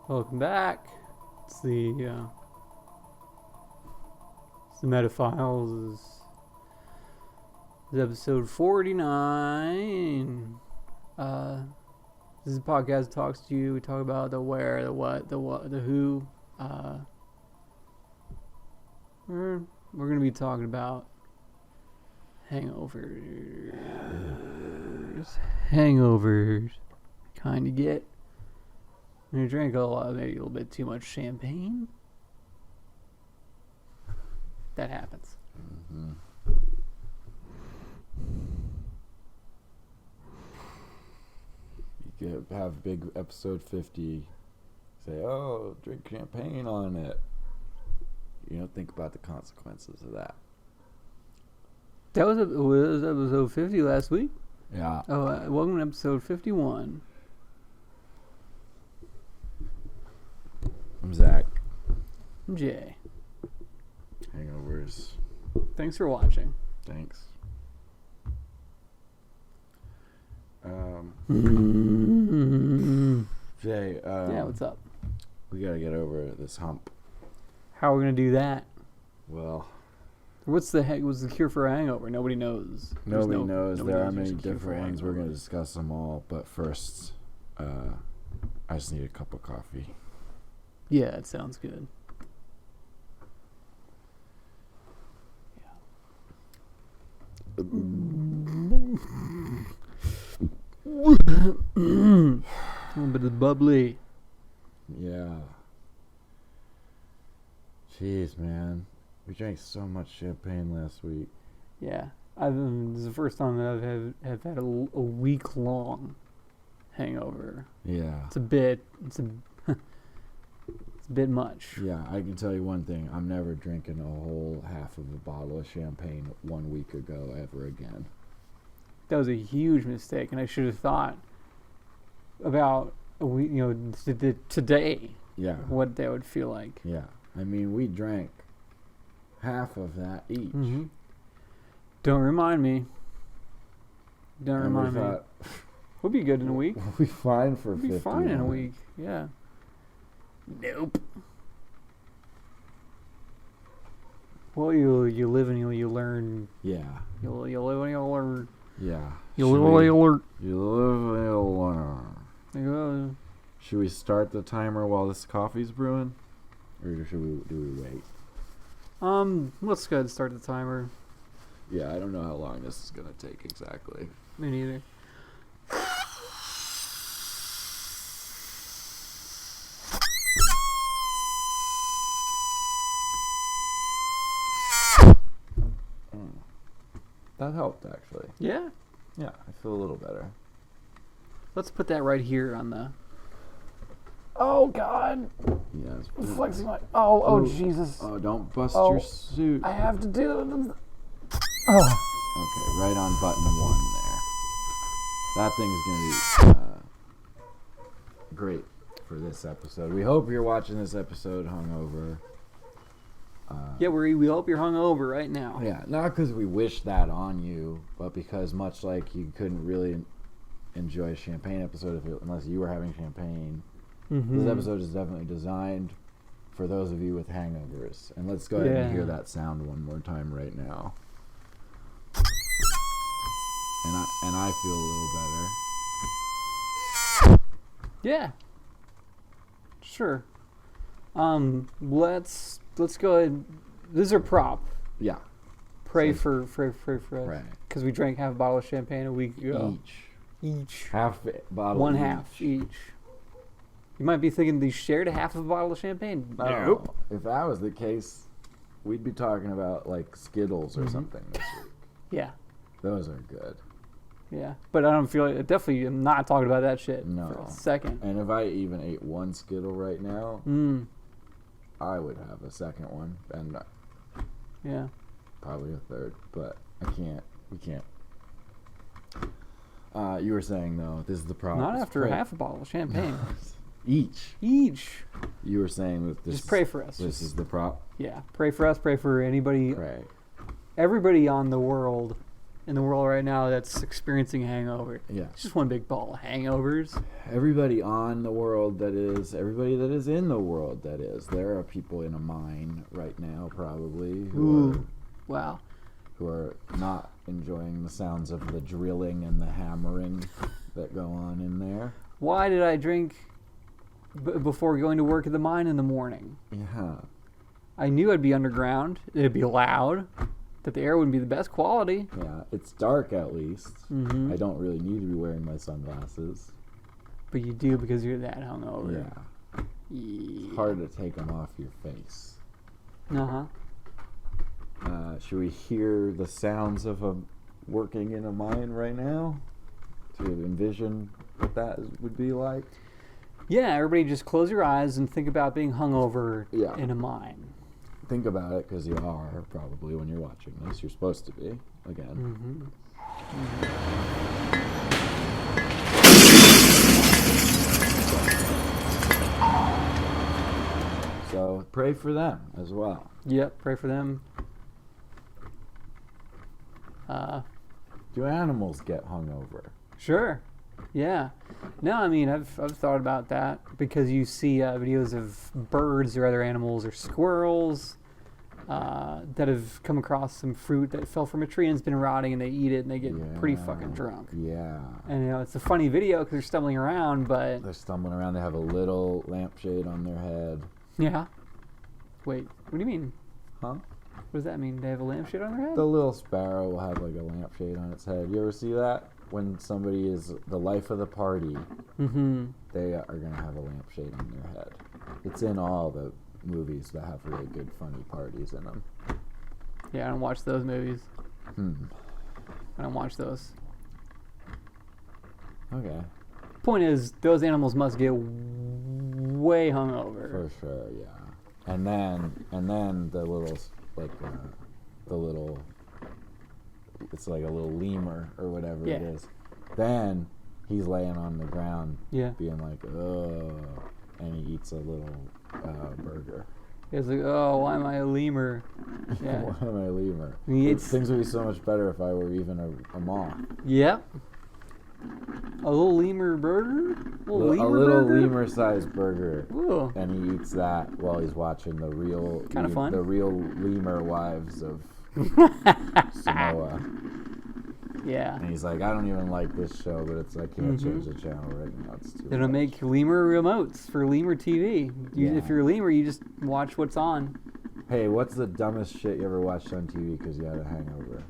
Welcome back. It's the Metaphiles. This is episode 49. This is a podcast that talks to you. We talk about the where, the what, the who. We're going to be talking about hangovers. Kind of get when you drink maybe a little bit too much champagne. That happens. Mm-hmm. You could have big episode 50. Say, oh, drink champagne on it. You don't think about the consequences of that. That was episode 50 last week. Yeah. Oh, welcome to episode 51. I'm Zach. I'm Jay. Hangovers. Thanks for watching. Thanks. Jay, yeah, what's up? We gotta get over this hump. How are we gonna do that? Well, what's the cure for a hangover? Nobody knows. Nobody knows. Nobody There knows are many there's a cure for different a ones. We're hangover. gonna discuss them all, but first, I just need a cup of coffee. Yeah, it sounds good. A little bit of bubbly. Yeah. Jeez, man. We drank so much champagne last week. Yeah, this is the first time that I've had a week long hangover. Yeah. It's a bit much. Yeah, I can tell you one thing. I'm never drinking a whole half of a bottle of champagne 1 week ago ever again. That was a huge mistake, and I should have thought about today. Yeah. What that would feel like. Yeah. I mean, we drank half of that each. Mm-hmm. Don't remind me. Don't And remind we me. thought, We'll be good in a week. we'll be fine for We'll 50 be fine in a minutes. week. Yeah. Nope. Well, you live and you learn. Yeah. You live and you learn. Yeah. You live and you learn. You live and you'll learn. Yeah. Should we start the timer while this coffee's brewing? Or do we wait? Let's go ahead and start the timer. Yeah, I don't know how long this is going to take exactly. Me neither. That helped, actually. Yeah. Yeah, I feel a little better. Let's put that right here on the. Oh God! Yes. I'm flexing my. Oh Ooh. Jesus! Oh, don't bust Oh, your suit. I have to do it. Oh. Okay, right on button 1 there. That thing's going to be great for this episode. We hope you're watching this episode hungover. Yeah, we hope you're hungover right now. Yeah, not because we wish that on you, but because much like you couldn't really enjoy a champagne episode unless you were having champagne. Mm-hmm. This episode is definitely designed for those of you with hangovers. And let's go ahead and hear that sound one more time right now. And I feel a little better. Yeah. Sure. Let's go ahead. This is our prop. Yeah. Pray So- for us. Right. Because we drank half a bottle of champagne a week ago. Each. Half bottle. One each. half each. You might be thinking they shared a half of a bottle of champagne. Nope. If that was the case, we'd be talking about like Skittles or something this week. Yeah. Those are good. Yeah. But I don't feel like, definitely am not talking about that shit No. for a second. And if I even ate one Skittle right now, I would have a second one and Yeah. probably a third, but I can't. We can't. You were saying though, this is the problem. Not after half a bottle of champagne. Each. You were saying that this. Just pray for us. This is the prop. Yeah, pray for us. Pray for anybody. Pray. Everybody in the world right now that's experiencing hangover. Yeah. It's just one big ball of hangovers. Everybody on the world that is, everybody that is in the world that is. There are people in a mine right now, probably, who are not enjoying the sounds of the drilling and the hammering that go on in there. Why did I drink before going to work at the mine in the morning? Yeah. I knew I'd be underground. It'd be loud. That the air wouldn't be the best quality. Yeah, it's dark at least. Mm-hmm. I don't really need to be wearing my sunglasses. But you do because you're that hungover. Yeah. It's hard to take them off your face. Uh-huh. Should we hear the sounds of a working in a mine right now? To envision what that would be like? Yeah, everybody just close your eyes and think about being hungover in a mine. Think about it, because you are probably when you're watching this. You're supposed to be, again. Mm-hmm. So pray for them as well. Yep, pray for them. Do animals get hungover? Sure. Yeah. No, I mean, I've thought about that because you see videos of birds or other animals or squirrels that have come across some fruit that fell from a tree and it's been rotting, and they eat it and they get pretty fucking drunk. Yeah. And, it's a funny video because they're stumbling around, but... They're stumbling around. They have a little lampshade on their head. Yeah. Wait, what do you mean? Huh? What does that mean? They have a lampshade on their head? The little sparrow will have like a lampshade on its head. You ever see that? When somebody is the life of the party, they are going to have a lampshade on their head. It's in all the movies that have really good, funny parties in them. Yeah, I don't watch those movies. I don't watch those. Okay. Point is, those animals must get way hungover. For sure, yeah. And then the little, like, it's like a little lemur or whatever it is. Then he's laying on the ground, being like, ugh, and he eats a little burger. He's like, oh, why am I a lemur? Yeah. Why am I a lemur? Things would be so much better if I were even a moth. Yep. A little lemur burger? A little lemur-sized burger. Ooh. And he eats that while he's watching the real lemur wives of Samoa. Yeah. And he's like, I don't even like this show, but I can't change the channel right now. It's too They don't make lemur remotes for lemur TV. If you're a lemur, you just watch what's on. Hey, what's the dumbest shit you ever watched on TV because you had a hangover?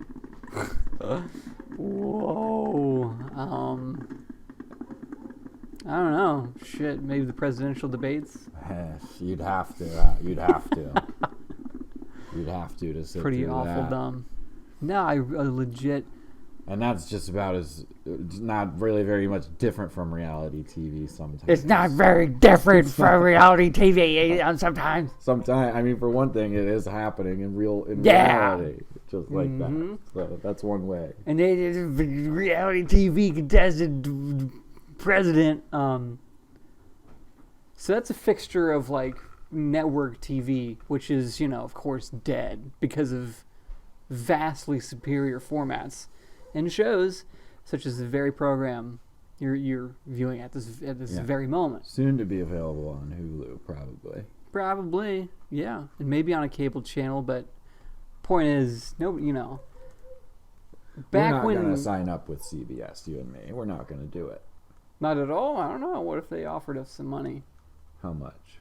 Whoa. I don't know. Shit, maybe the presidential debates. You'd have to. You'd have to. You'd have to sit Pretty through awful that. Dumb. No, I legit... And that's just about not really very much different from reality TV sometimes. It's not very different from reality TV sometimes. Sometimes, I mean, for one thing, it is happening in reality. Just like that. So that's one way. And there's a reality TV contestant president. So that's a fixture of, like, network TV, which is, of course, dead because of vastly superior formats and shows such as the very program you're viewing at this very moment. Soon to be available on Hulu, probably. Probably, yeah, and maybe on a cable channel. But point is, no, We're not going to sign up with CBS, you and me. We're not going to do it. Not at all. I don't know. What if they offered us some money? How much?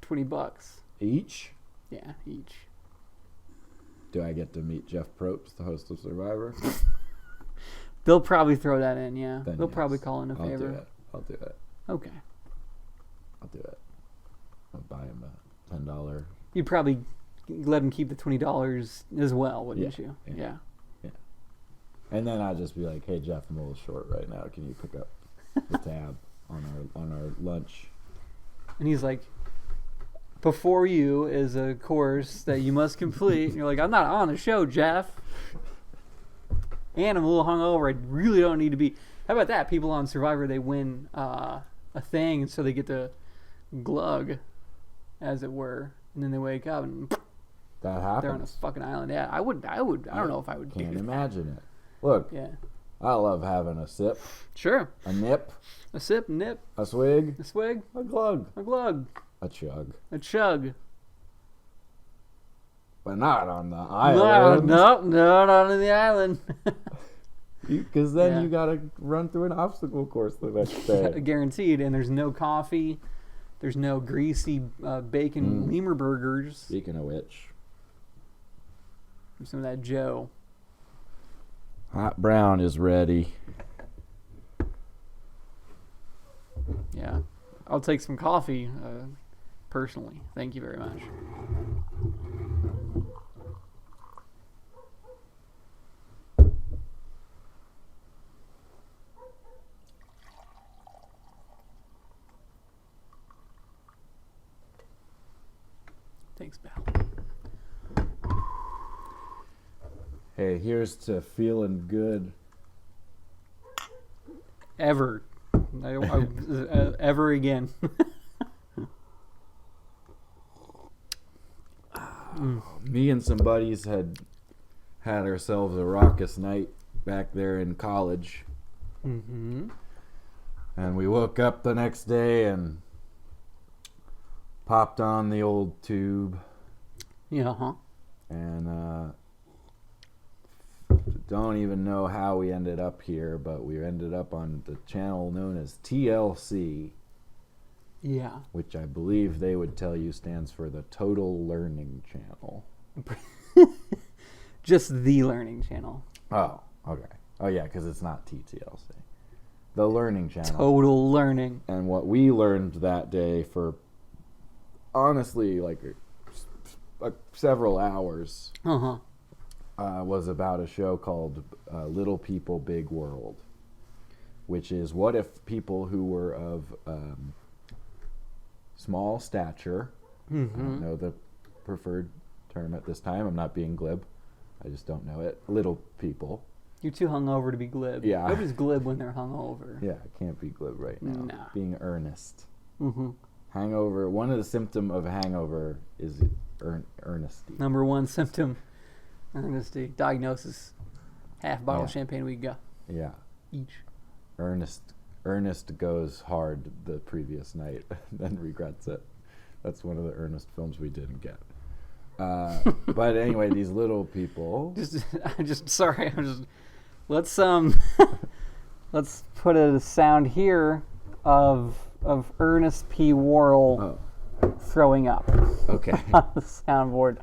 $20 each. Yeah, each. Do I get to meet Jeff Probst, the host of Survivor? They'll probably throw that in, yeah. Then They'll yes. probably call in a favor. I'll do it. Okay. I'll do it. I'll buy him a $10. You'd probably let him keep the $20 as well, wouldn't you? Yeah. And then I'd just be like, hey, Jeff, I'm a little short right now. Can you pick up the tab on our lunch? And he's like, before you is a course that you must complete. And you're like, I'm not on the show, Jeff. And I'm a little hungover. I really don't need to be. How about that? People on Survivor, they win a thing, and so they get to glug, as it were, and then they wake up and that happens. They're on a fucking island. Yeah, I would. I don't know if I would. Can't imagine it. Look. Yeah. I love having a sip. Sure. A nip. A sip, nip. A swig. A swig. A glug. A glug. A chug. A chug. But not on the island. No, not on the island. Because then you got to run through an obstacle course the next day. Guaranteed. And there's no coffee. There's no greasy bacon lemur burgers. Speaking of which. Some of that Joe. Hot brown is ready. Yeah. I'll take some coffee, personally. Thank you very much. Thanks, pal. Hey, here's to feeling good. Ever again. Me and some buddies had ourselves a raucous night back there in college. Mm-hmm. And we woke up the next day and popped on the old tube. Yeah, huh? And don't even know how we ended up here, but we ended up on the channel known as TLC. Yeah. Which I believe they would tell you stands for the Total Learning Channel. Just the Learning Channel. Oh, okay. Oh, yeah, because it's not TTLC. The Learning Channel. Total Learning. And what we learned that day for, honestly, like several hours, was about a show called Little People, Big World, which is what if people who were of small stature, I don't know the preferred term at this time, I'm not being glib, I just don't know it, little people. You're too hungover to be glib. Yeah. Nobody's glib when they're hungover. Yeah, I can't be glib right now. Nah. Being earnest. Mm-hmm. Hangover, one of the symptoms of hangover is earnesty. Number one symptom, earnesty. Diagnosis, half bottle of champagne we go. Yeah. Each. Ernest goes hard the previous night, then regrets it. That's one of the Ernest films we didn't get. But anyway, these little people. Let's let's put a sound here of Ernest P. Worrell throwing up. Okay. On the soundboard.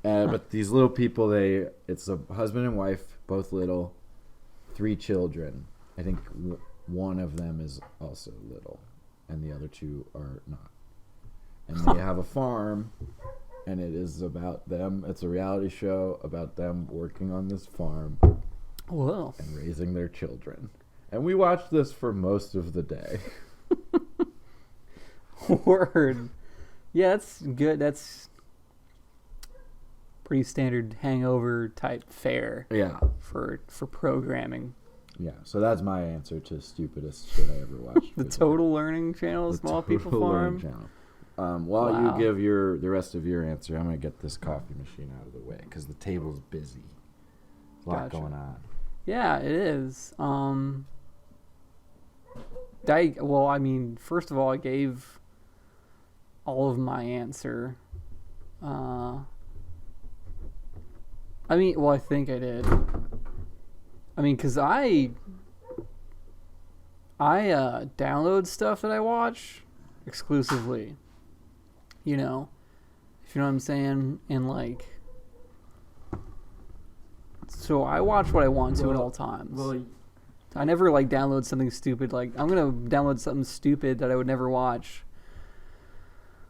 But these little people, it's a husband and wife, both little, 3 children. I think one of them is also little, and the other 2 are not. And they have a farm, and it is about them. It's a reality show about them working on this farm. Whoa. And raising their children. And we watched this for most of the day. Word. Yeah, that's good. That's pretty standard hangover type fare. Yeah. For programming. Yeah, so that's my answer to stupidest shit I ever watched. The Total Learning Channel, the Small People Farm. Channel. While you give the rest of your answer, I'm going to get this coffee machine out of the way because the table's busy. There's a lot going on. Yeah, it is. First of all, I gave all of my answer. I think I did. Because I download stuff that I watch exclusively. If you know what I'm saying? And so I watch what I want to at all times. I never download something stupid. I'm gonna download something stupid that I would never watch,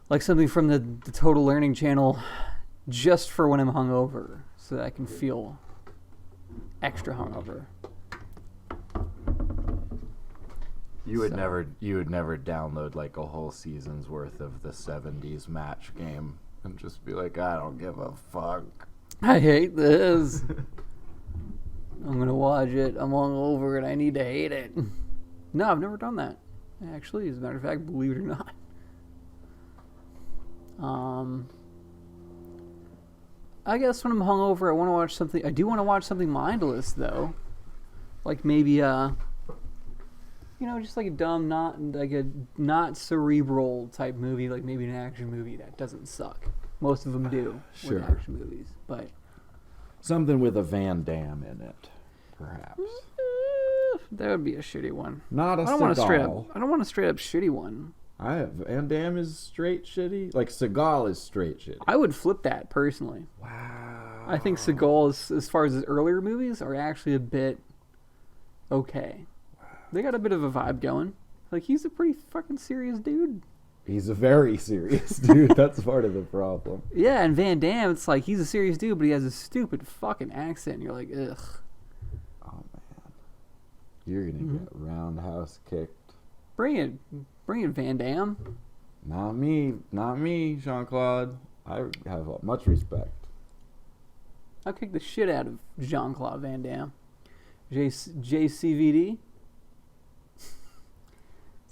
like something from the Total Learning Channel, just for when I'm hungover, so that I can feel extra hungover. You would never download a whole season's worth of the 70s match game and just be like, I don't give a fuck. I hate this. I'm gonna watch it. I'm hungover and I need to hate it. No, I've never done that. Actually, as a matter of fact, believe it or not. I guess when I'm hungover, I want to watch something. I do want to watch something mindless, though. Like maybe, just like a dumb, not cerebral type movie, like maybe an action movie that doesn't suck. Most of them do with action movies, but something with a Van Damme in it, perhaps. That would be a shitty one. Not a Seagal. I don't want a straight up shitty one. Van Damme is straight shitty. Like Seagal is straight shitty. I would flip that personally. Wow. I think Seagal, as far as his earlier movies, are actually a bit okay. Wow. They got a bit of a vibe going. Like, he's a pretty fucking serious dude. He's a very serious dude. That's part of the problem. Yeah, and Van Damme, it's like he's a serious dude, but he has a stupid fucking accent. And you're like, ugh. Oh man, you're gonna get roundhouse kicked. Bring it, Van Damme. Not me, Jean-Claude. I have much respect. I'll kick the shit out of Jean-Claude Van Damme. JCVD. Is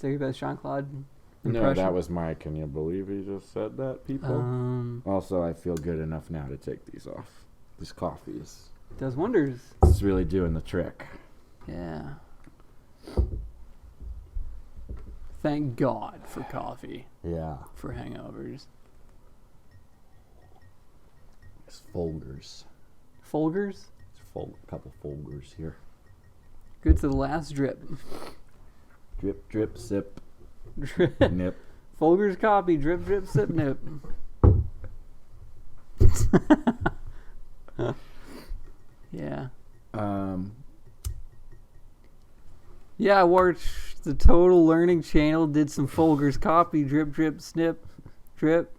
that your best Jean-Claude impression? No, that was my. Can you believe he just said that, people? Also, I feel good enough now to take these off. This coffee does wonders. It's really doing the trick. Yeah. Thank God for coffee. Yeah. For hangovers. It's Folgers. Folgers? A couple Folgers here. Good to the last drip. Drip, drip, sip. Drip. Nip. Folgers coffee. Drip, drip, sip, nip. Yeah. Yeah, I watched the Total Learning Channel, did some Folgers coffee, drip, drip, snip, drip.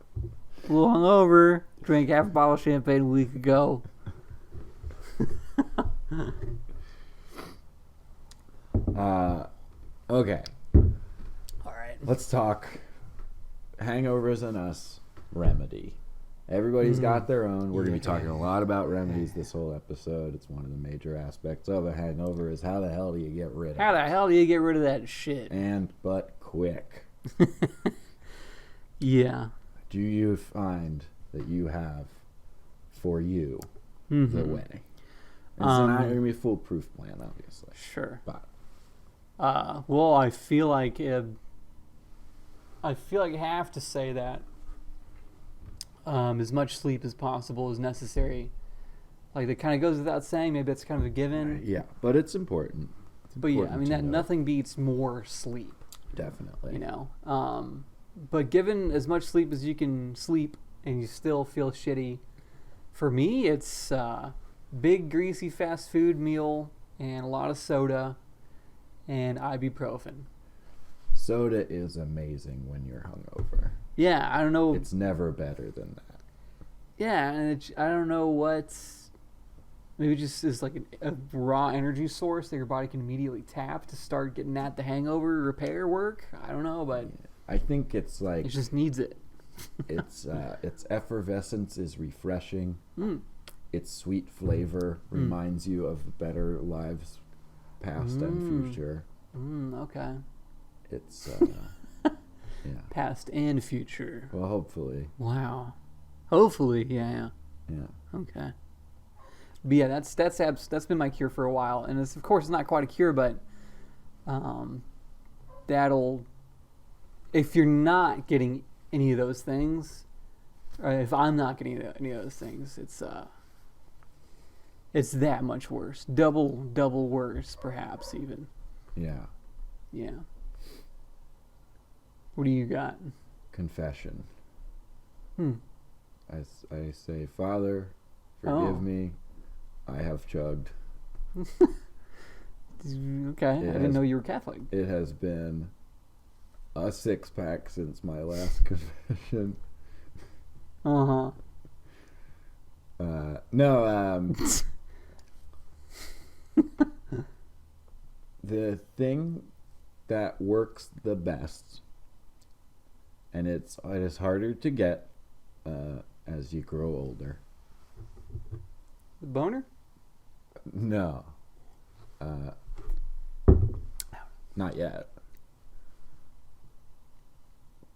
A little hungover, drank half a bottle of champagne a week ago. Okay. All right. Let's talk Hangovers and Us remedy. Everybody's got their own. We're going to be talking a lot about remedies this whole episode. It's one of the major aspects of a hangover is how the hell do you get rid of it? How the hell do you get rid of that shit? But quick. Yeah. Do you find that you have for you the way? It's not going to be a foolproof plan, obviously. Sure. But well, I feel like I have to say that as much sleep as possible is necessary. Like, that kind of goes without saying. Maybe that's kind of a given. Yeah, but it's important. But yeah, I mean, that nothing beats more sleep. Definitely. But given as much sleep as you can sleep and you still feel shitty, for me, it's big, greasy fast food meal and a lot of soda and ibuprofen. Soda is amazing when you're hungover. Yeah, I don't know. It's never better than that. Yeah, and I don't know what's... Maybe it just is like a raw energy source that your body can immediately tap to start getting at the hangover repair work. I don't know, but... I think it's like... It just needs it. Its effervescence is refreshing. Mm. Its sweet flavor reminds you of better lives past and future. Okay. It's... yeah. Past and future. Well, hopefully. Wow. Hopefully, yeah. Okay. But yeah, that's been my cure for a while, and it's, of course, it's not quite a cure, but that'll, if you're not getting any of those things, or if I'm not getting any of those things, it's that much worse, double worse, perhaps even. Yeah. Yeah. What do you got? Confession. I say, Father, forgive me. I have chugged. Okay. I didn't know you were Catholic. It has been a 6-pack since my last confession. Uh-huh. No, the thing that works the best, and it is harder to get as you grow older. The boner? No. Not yet.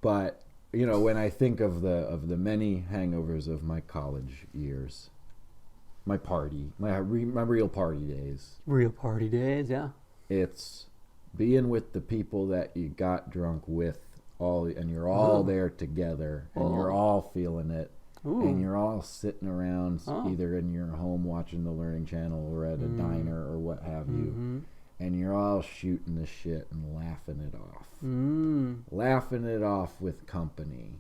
But when I think of the many hangovers of my college years, my real party days. Real party days, yeah. It's being with the people that you got drunk with, and you're all there together, and you're all feeling it. Ooh. And you're all sitting around either in your home watching the Learning Channel or at a diner or what have you. And you're all shooting the shit and laughing it off. Laughing it off with company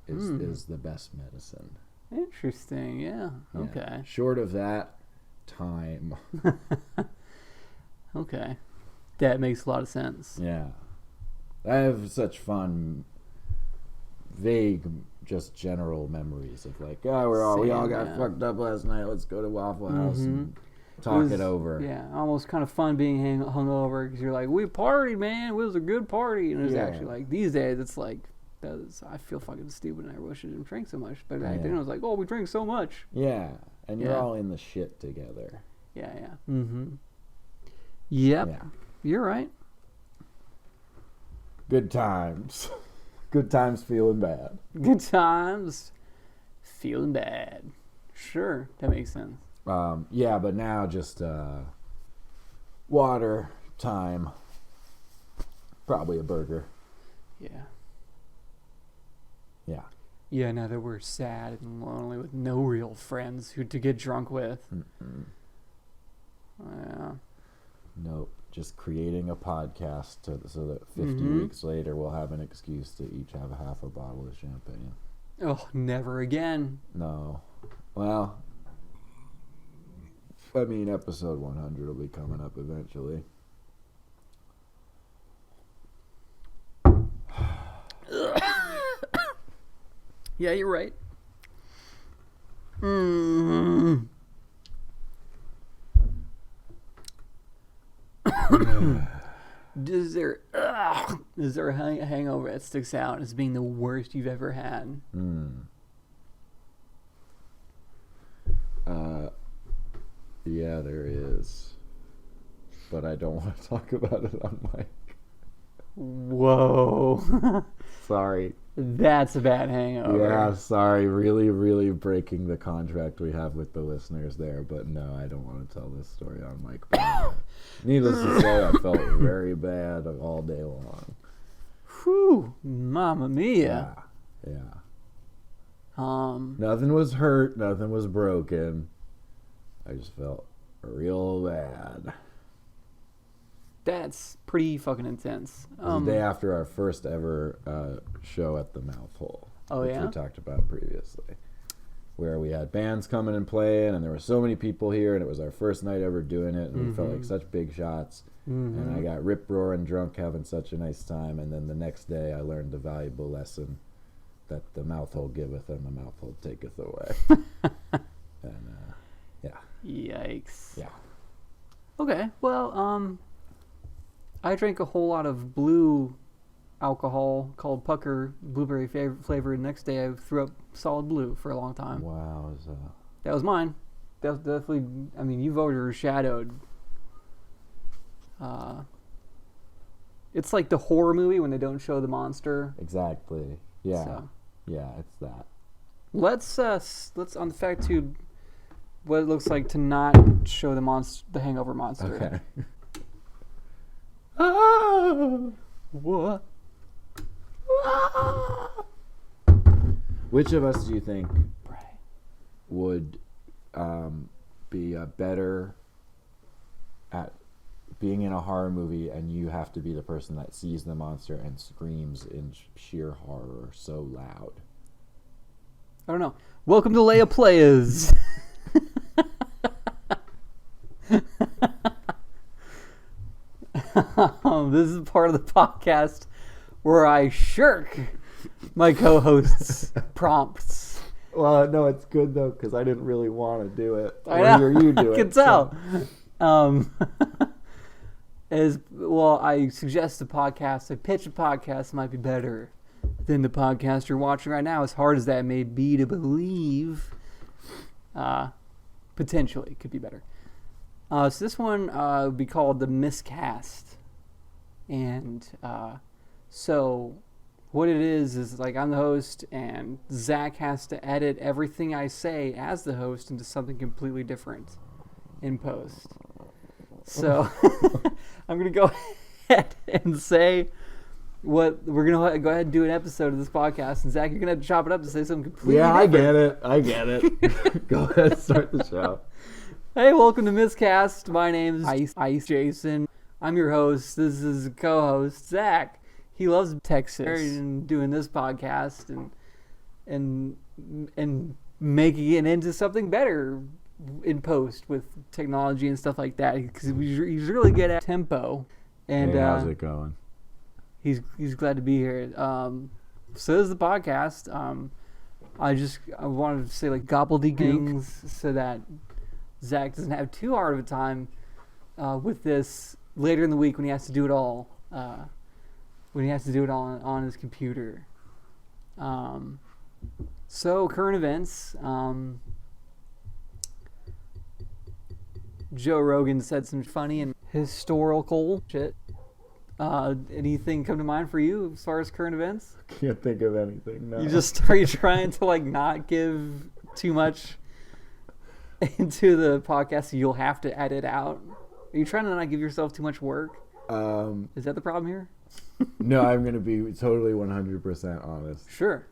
is the best medicine. Interesting, yeah. Okay. Short of that, time. Okay. That makes a lot of sense. Yeah. I have such fun, vague, just general memories of like, we all got fucked up last night. Let's go to Waffle House and talk it over. Yeah, almost kind of fun being hungover because you're like, we partied, man. It was a good party. And it's actually like, these days, it's like, I feel fucking stupid and I wish I didn't drink so much. But back then it was like, we drink so much. Yeah, and you're all in the shit together. Yeah. Yep, you're right. Good times. Good times feeling bad. Good times feeling bad. Sure, that makes sense. But now just water, time, probably a burger. Yeah. Yeah, now that we're sad and lonely with no real friends to get drunk with. Yeah. Nope. Just creating a podcast so that 50 weeks later we'll have an excuse to each have a half a bottle of champagne. Oh, never again. No. Well, I mean, episode 100 will be coming up eventually. Yeah, you're right. Is there a hangover that sticks out as being the worst you've ever had? Yeah, there is. But I don't want to talk about it on mic. Whoa. Sorry. That's a bad hangover. Yeah, sorry. Really, really breaking the contract we have with the listeners there. But no, I don't want to tell this story on mic. Needless to say, I felt very bad all day long. Whew. Mamma mia. Yeah. Nothing was hurt. Nothing was broken. I just felt real bad. That's pretty fucking intense. It was the day after our first ever show at the Mouth Hole. Which we talked about previously. Where we had bands coming and playing, and there were so many people here, and it was our first night ever doing it, and we felt like such big shots. And I got rip-roaring drunk, having such a nice time, and then the next day I learned the valuable lesson that the mouth hole giveth and the mouth hole taketh away. And, Yikes. Yeah. Okay, well, I drank a whole lot of blue alcohol called Pucker, blueberry flavored. Next day I threw up solid blue for a long time. Wow. That was mine. That was definitely, I mean, you voted shadowed. It's like the horror movie when they don't show the monster. Exactly. Yeah. So. Yeah, it's that. Let's on the fact tube what it looks like to not show the hangover monster. Okay. What? Which of us do you think would be better at being in a horror movie, and you have to be the person that sees the monster and screams in sheer horror so loud? I don't know. Welcome to Leia Playas. This is part of the podcast where I shirk my co-host's prompts. Well, no, it's good though because I didn't really want to do it. I know. Hear you do I it. can tell. As well, I suggest a podcast. I pitch a podcast that might be better than the podcast you're watching right now. As hard as that may be to believe, potentially it could be better. So this one would be called The Miscast. And so what it is like I'm the host and Zach has to edit everything I say as the host into something completely different in post. So I'm going to go ahead and say what we're going to go ahead and do an episode of this podcast. And Zach, you're going to have to chop it up to say something completely different. I get it. Go ahead, start the show. Hey, welcome to Miscast. My name is Ice Jason. I'm your host. This is a co-host, Zach. He loves Texas and doing this podcast and making it into something better in post with technology and stuff like that. Because he's really good at tempo. And hey, how's it going? He's glad to be here. So this is the podcast. I wanted to say like gobbledygook things so that Zach doesn't have too hard of a time with this later in the week when he has to do it all. When he has to do it all on his computer. So current events. Joe Rogan said some funny and historical shit. Anything come to mind for you as far as current events? Can't think of anything. No. Are you trying to like not give too much into the podcast so you'll have to edit out? Are you trying to not give yourself too much work? Is that the problem here? No, I'm going to be totally 100% honest. Sure.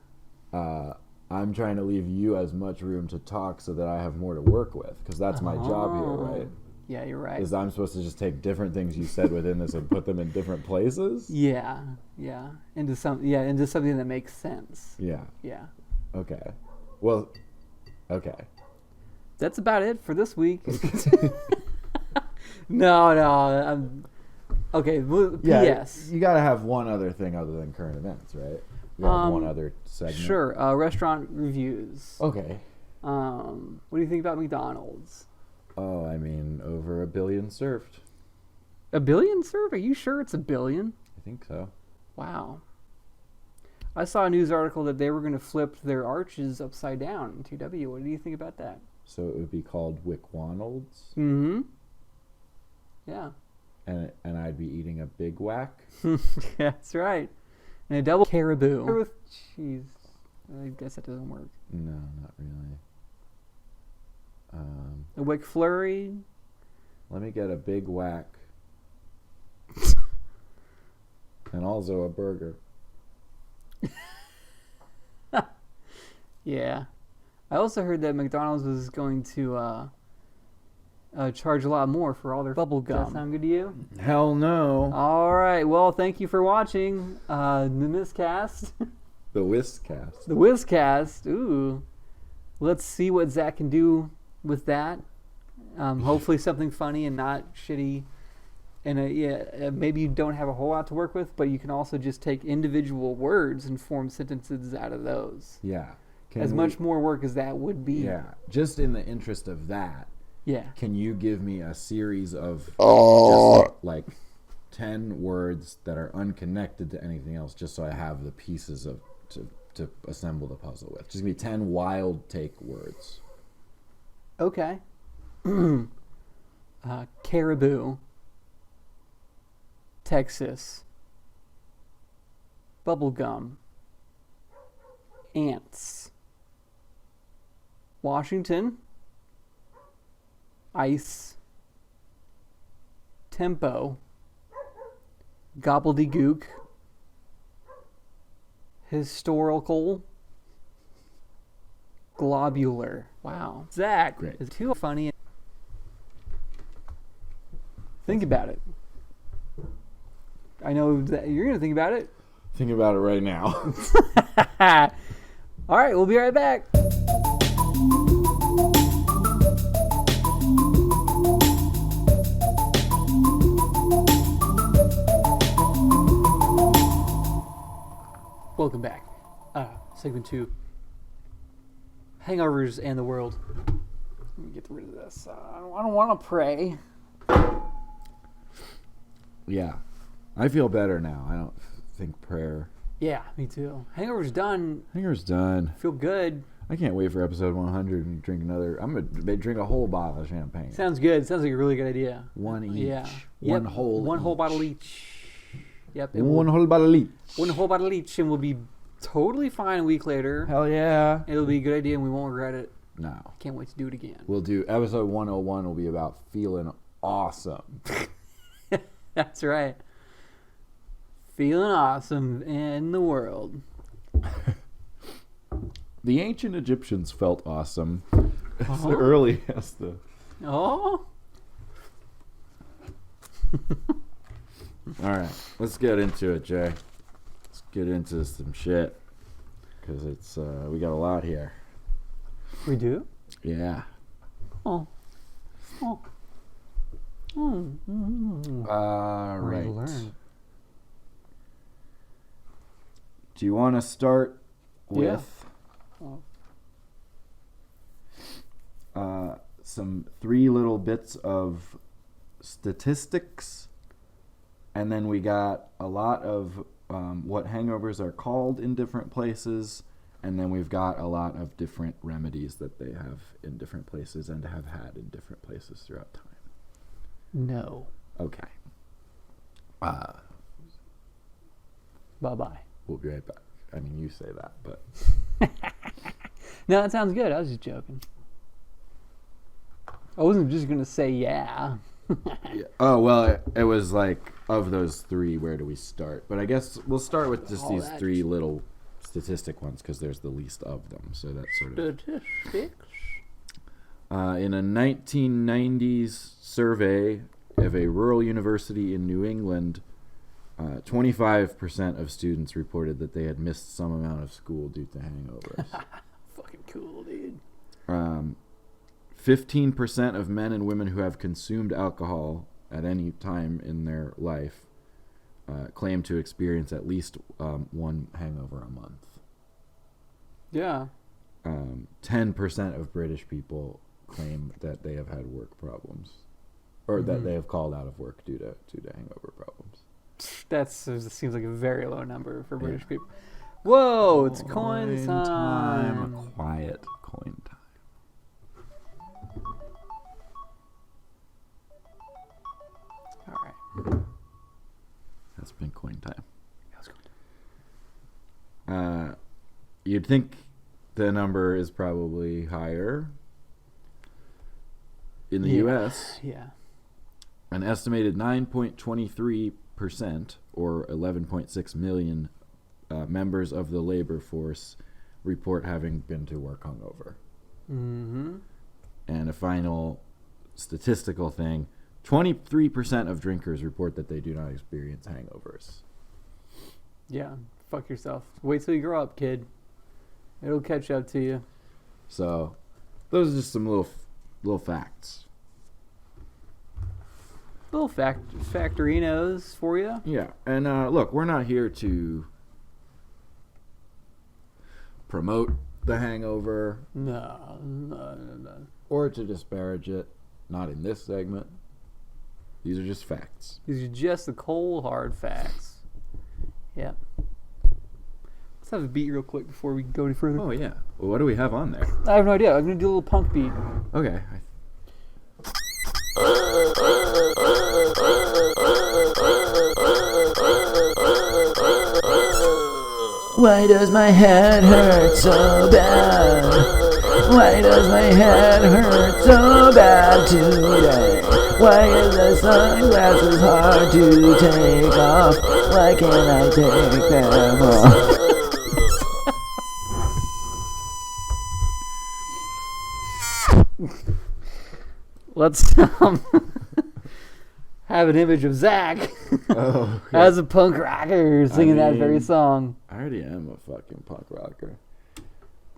I'm trying to leave you as much room to talk so that I have more to work with, because that's my job here, right? Yeah, you're right. Is I'm supposed to just take different things you said within this and put them in different places? Yeah. Into something that makes sense. Yeah. Okay. Well, okay. That's about it for this week. No. Okay. P.S. You got to have one other thing other than current events, right? You have one other segment. Sure. Restaurant reviews. Okay. What do you think about McDonald's? Oh, I mean, over 1 billion served. 1 billion served? Are you sure it's 1 billion? I think so. Wow. I saw a news article that they were going to flip their arches upside down in TW. What do you think about that? So it would be called WickWonald's? Mm-hmm. Yeah. And I'd be eating a Big Whack? That's right. And a double caribou. With cheese. I guess that doesn't work. No, not really. A McFlurry. Let me get a Big Whack. And also a burger. Yeah. I also heard that McDonald's was going to charge a lot more for all their bubble gum. Does that sound good to you? Hell no. All right. Well, thank you for watching the Miscast. The Whiskcast. The Whiskcast. Ooh. Let's see what Zach can do with that. Hopefully something funny and not shitty. And maybe you don't have a whole lot to work with, but you can also just take individual words and form sentences out of those. Yeah. Much more work as that would be. Yeah. Just in the interest of that. Yeah. Can you give me a series of just like 10 words that are unconnected to anything else, just so I have the pieces to assemble the puzzle with? Just give me 10 wild take words. Okay. Caribou. Texas. Bubblegum. Ants. Washington. Ice. Tempo. Gobbledygook. Historical. Globular. Wow. Zach is too funny. Think about it. I know that you're going to think about it. Think about it right now. All right, we'll be right back. Welcome back. Segment 2. Hangovers and the world. Let me get rid of this. I don't want to pray. Yeah. I feel better now. I don't think prayer. Yeah, me too. Hangover's done. Hangover's done. Feel good. I can't wait for episode 100 and drink another. I'm going to drink a whole bottle of champagne. Sounds good. Sounds like a really good idea. One each. Yeah. One whole bottle each. Yep. One whole bottle each. One whole bottle each, and we'll be totally fine a week later. Hell yeah. It'll be a good idea, and we won't regret it. No. Can't wait to do it again. We'll do episode 101 will be about feeling awesome. That's right. Feeling awesome in the world. The ancient Egyptians felt awesome as early as the... Oh? All right, let's get into it, Jay. Let's get into some shit because it's we got a lot here. We do? Yeah. Oh. Right. Do you want to start with some 3 little bits of statistics? And then we got a lot of what hangovers are called in different places. And then we've got a lot of different remedies that they have in different places and have had in different places throughout time. No. Okay. Bye-bye. We'll be right back. I mean, you say that, but... No, that sounds good. I was just joking. I wasn't just going to say yeah. Yeah. Oh, well, it was like, of those 3, where do we start? But I guess we'll start with just these 3 little statistic ones because there's the least of them. So that's sort of... Statistics? In a 1990s survey of a rural university in New England, 25% of students reported that they had missed some amount of school due to hangovers. Fucking cool, dude. 15% of men and women who have consumed alcohol at any time in their life claim to experience at least one hangover a month. Yeah. 10% of British people claim that they have had work problems, or that they have called out of work due to hangover problems. That seems like a very low number for British people. Whoa, it's coin time. Quiet coin time. All right. That's been coin time. You'd think the number is probably higher in the U.S. Yeah. An estimated 9.23%, or 11.6 million members of the labor force report having been to work hungover. Mm-hmm. And a final statistical thing, 23% of drinkers report that they do not experience hangovers. Yeah, fuck yourself. Wait till you grow up, kid. It'll catch up to you. So, those are just some little facts. Little factorinos for you. Yeah, and look, we're not here to promote the hangover. No. Or to disparage it. Not in this segment. These are just facts. These are just the cold, hard facts. Yep. Let's have a beat real quick before we go any further. Oh, yeah. Well, what do we have on there? I have no idea. I'm going to do a little punk beat. Okay. Why does my head hurt so bad? Why does my head hurt so bad today? Why is the sunglasses hard to take off? Why can't I take them off? Let's have an image of Zach as a punk rocker singing that very song. I already am a fucking punk rocker.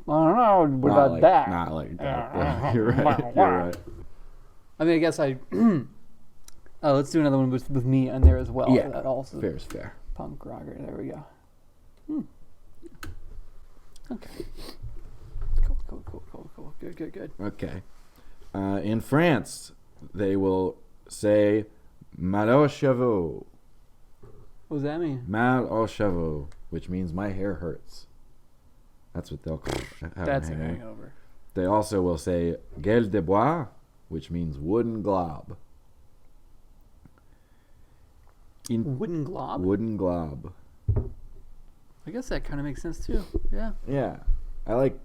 I don't know. What about like, that? Not like that. You're right. You're right. I mean, I guess I... let's do another one with me on there as well. Yeah, that also fair is fair. Punk rocker. There we go. Okay. Cool. Good. Okay. In France, they will say mal aux cheveux. What does that mean? Mal aux cheveux, which means my hair hurts. That's what they'll call it. That's a hangover. They also will say gueule de bois, which means wooden glob. Wooden glob? Wooden glob. I guess that kind of makes sense too. Yeah. Yeah. I like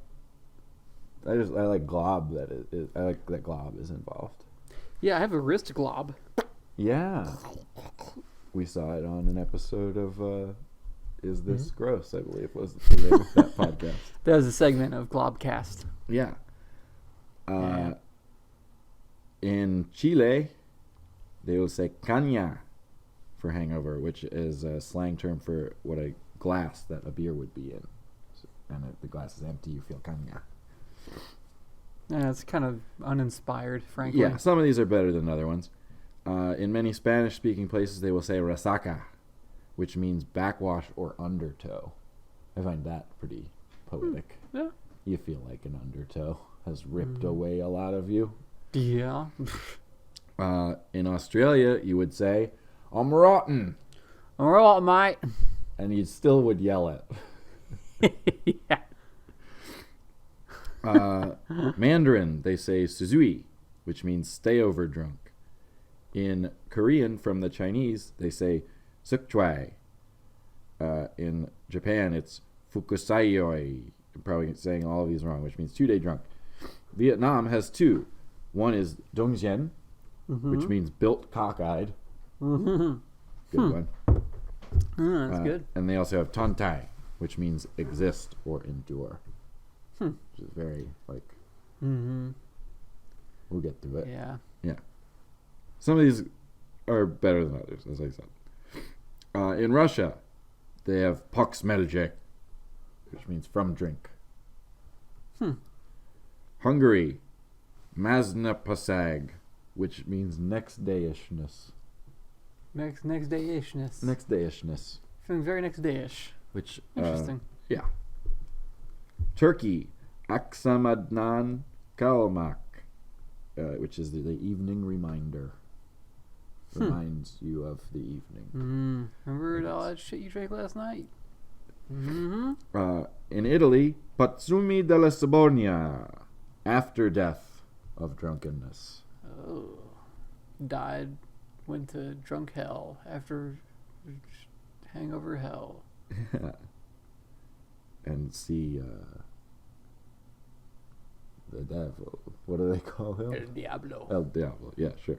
glob I like that glob is involved. Yeah, I have a wrist glob. Yeah. We saw it on an episode of Is This Gross, I believe was the name of that podcast. That was a segment of Globcast. Yeah. In Chile, they will say caña for hangover, which is a slang term for what a glass that a beer would be in. And if the glass is empty, you feel caña. Yeah, it's kind of uninspired, frankly. Yeah, some of these are better than other ones. In many Spanish-speaking places, they will say resaca, which means backwash or undertow. I find that pretty poetic. Yeah. You feel like an undertow has ripped away a lot of you. Yeah. In Australia, you would say, I'm rotten. I'm rotten, mate. And you still would yell it. Yeah. Mandarin, they say suzui, which means stay over drunk. In Korean, from the Chinese, they say sukchwai. In Japan, it's fukusayoi. I'm probably saying all of these wrong, which means 2-day drunk. Vietnam has two. One is dongjian, which means built cockeyed. Good one. That's good. And they also have tontai, which means exist or endure. Which is very, like, we'll get to it. Yeah. Yeah. Some of these are better than others, as I said. In Russia, they have poksmelje, which means from drink. Hungary, maznapasag, which means next day-ishness. Next day-ishness. Next day-ishness. Feeling very next day-ish. Which, Interesting. Yeah. Turkey, aksamadnan kalmak, which is the evening reminder. Reminds you of the evening. Remember all that shit you drank last night? In Italy, pazzumi della Sabornia, after death of drunkenness. Oh. Died, went to drunk hell after hangover hell. And see the devil. What do they call him? El Diablo. El Diablo, yeah, sure.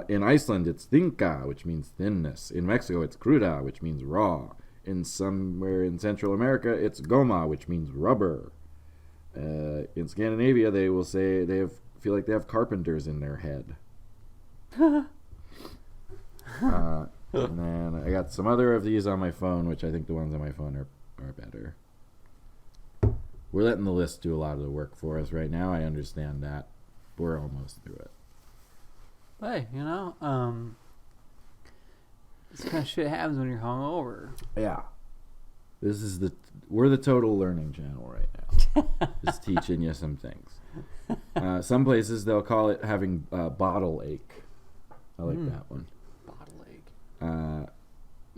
In Iceland, it's thinka, which means thinness. In Mexico, it's cruda, which means raw. In somewhere in Central America, it's goma, which means rubber. In Scandinavia, they will say feel like they have carpenters in their head. And then I got some other of these on my phone, which I think the ones on my phone are better. We're letting the list do a lot of the work for us right now. I understand that. We're almost through it. Hey, this kind of shit happens when you're hungover. Yeah. We're the total learning channel right now. Just teaching you some things. Some places they'll call it having bottle ache. I like that one. Bottle ache.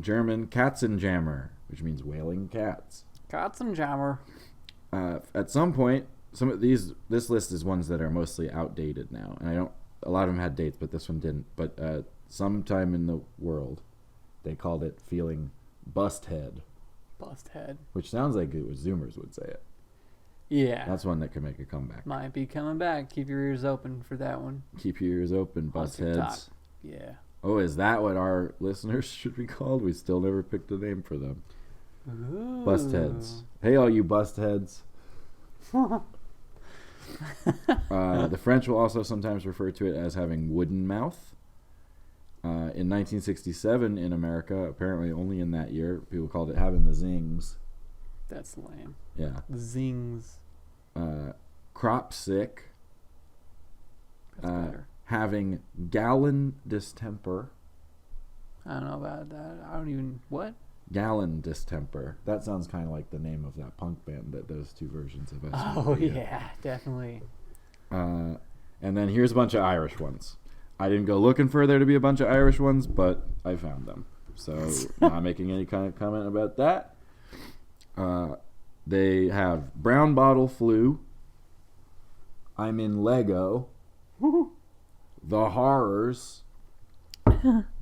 German Katzenjammer, which means wailing cats. Katzenjammer. At some point, this list is ones that are mostly outdated now, and a lot of them had dates, but this one didn't. But sometime in the world, they called it feeling bust head. Bust head. Which sounds like it was Zoomers would say it. Yeah. That's one that could make a comeback. Might be coming back. Keep your ears open for that one. Keep your ears open, bust heads. Yeah. Oh, is that what our listeners should be called? We still never picked a name for them. Ooh. Bust heads. Hey, all you bust heads. The French will also sometimes refer to it as having wooden mouth. In 1967 in America, apparently only in that year, people called it having the zings. That's lame. Yeah. The zings. Crop sick. That's better. Having gallon distemper. I don't know about that. I don't even... What? Gallon distemper. That sounds kind of like the name of that punk band that those two versions of us. Oh, yeah, definitely. And then here's a bunch of Irish ones. I didn't go looking for there to be a bunch of Irish ones, but I found them. So not making any kind of comment about that. They have brown bottle flu. I'm in Lego. The horrors.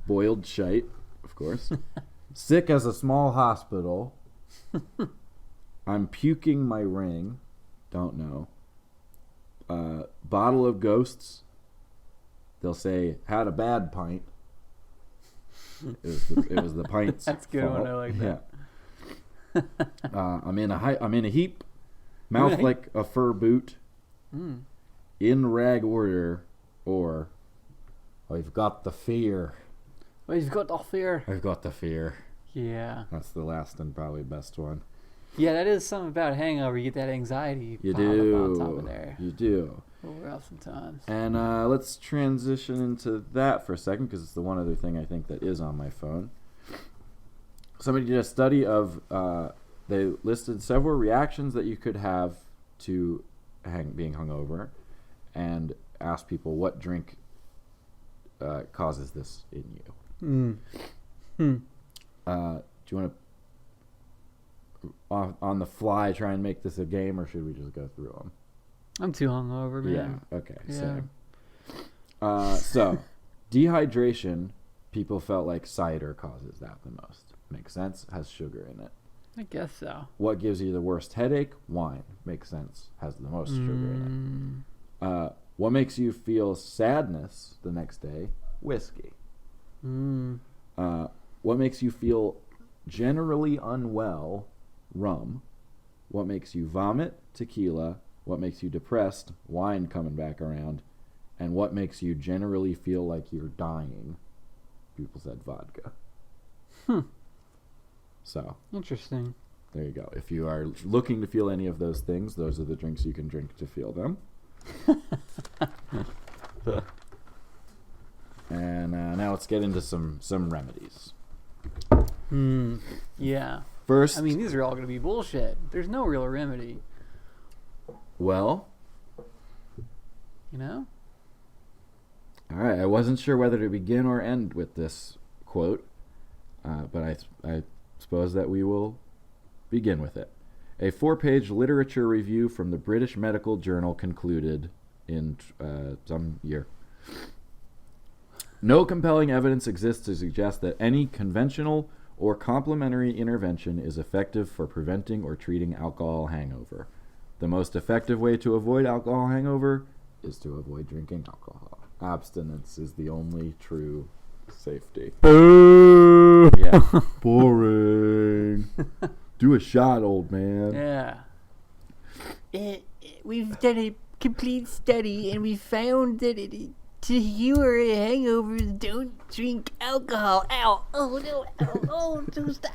Boiled shite, of course. Sick as a small hospital. I'm puking my ring. Don't know. Bottle of ghosts. They'll say, had a bad pint. It was the pint's That's a good fault. one. I like that. Yeah. I'm in a heap. Mouth like a fur boot. In rag order, or I've got the fear. Oh, you've got the fear. I've got the fear. Yeah. That's the last and probably best one. Yeah, that is something about hangover. You get that anxiety. You piled do. up on top of there. You do. We're off sometimes. And let's transition into that for a second, because it's the one other thing I think that is on my phone. Somebody did a study of, they listed several reactions that you could have to being hungover, and asked people what drink causes this in you. Do you want to, on the fly, try and make this a game, or should we just go through them? I'm too hungover, man. Yeah, okay, Yeah. same. So, dehydration, people felt like cider causes that the most. Makes sense, has sugar in it. I guess so. What gives you the worst headache? Wine. Makes sense, has the most sugar in it. What makes you feel sadness the next day? Whiskey. What makes you feel generally unwell? Rum. What makes you vomit? Tequila. What makes you depressed? Wine coming back around. And what makes you generally feel like you're dying? People said vodka. So. Interesting. There you go. If you are looking to feel any of those things, those are the drinks you can drink to feel them. And now let's get into some remedies. Yeah. First, I mean, these are all going to be bullshit. There's no real remedy. well, You know? all right. I wasn't sure whether to begin or end with this quote, but I suppose that we will begin with it. A 4-page literature review from the British Medical Journal concluded in some year. No compelling evidence exists to suggest that any conventional or complementary intervention is effective for preventing or treating alcohol hangover. The most effective way to avoid alcohol hangover is to avoid drinking alcohol. Abstinence is the only true safety. Boo! Yeah. Boring. Do a shot, old man. Yeah. We've done a complete study and we found that to cure hangovers, don't drink alcohol. Ow! Oh no! Ow! Oh, don't stop!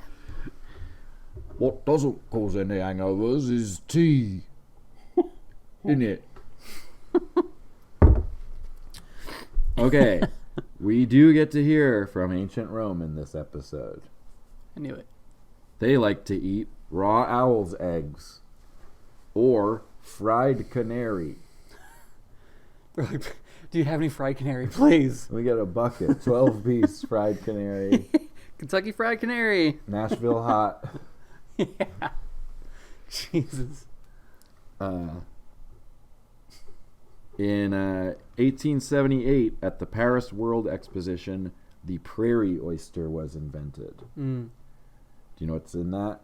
What doesn't cause any hangovers is tea. Isn't it? Okay. We do get to hear from ancient Rome in this episode. I knew it. They like to eat raw owl's eggs or fried canary. They're like, do you have any fried canary, please? We get a bucket, 12-piece fried canary, Kentucky Fried Canary. Nashville hot. Yeah. Jesus. In 1878, at the Paris World Exposition, the prairie oyster was invented. Do you know what's in that?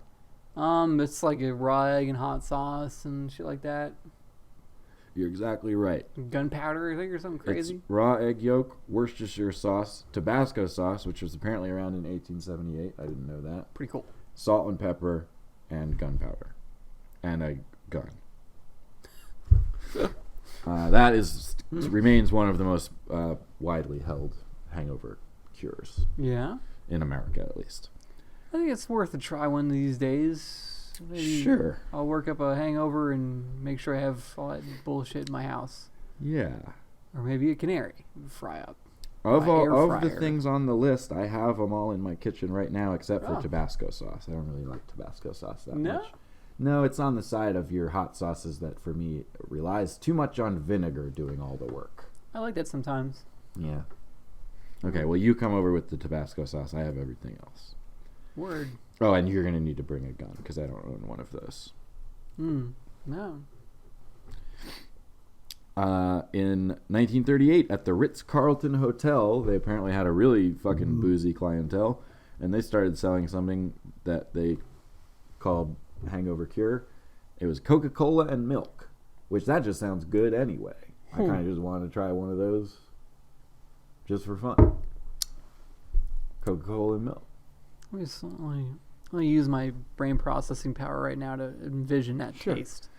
It's like a raw egg and hot sauce and shit like that. You're exactly right. Gunpowder, I think, or something crazy. It's raw egg yolk, Worcestershire sauce, Tabasco sauce, which was apparently around in 1878. I didn't know that. Pretty cool. Salt and pepper, and gunpowder, and a gun. That remains one of the most widely held hangover cures. Yeah. In America, at least. I think it's worth a try one of these days. Maybe Sure. I'll work up a hangover and make sure I have all that bullshit in my house. Yeah. Or maybe a canary fry up. Of the fryer. things on the list, I have them all in my kitchen right now, except for Oh. Tabasco sauce. I don't really like Tabasco sauce that No? much. No, it's on the side of your hot sauces that, for me, relies too much on vinegar doing all the work. I like that sometimes. Yeah. Okay, well, you come over with the Tabasco sauce. I have everything else. Word. Oh, and you're going to need to bring a gun, because I don't own one of those. No. In 1938, at the Ritz-Carlton Hotel, they apparently had a really fucking boozy clientele, and they started selling something that they called Hangover Cure. It was Coca-Cola and milk, which that just sounds good anyway. I kind of just wanted to try one of those just for fun. Coca-Cola and milk. Let me use my brain processing power right now to envision that taste.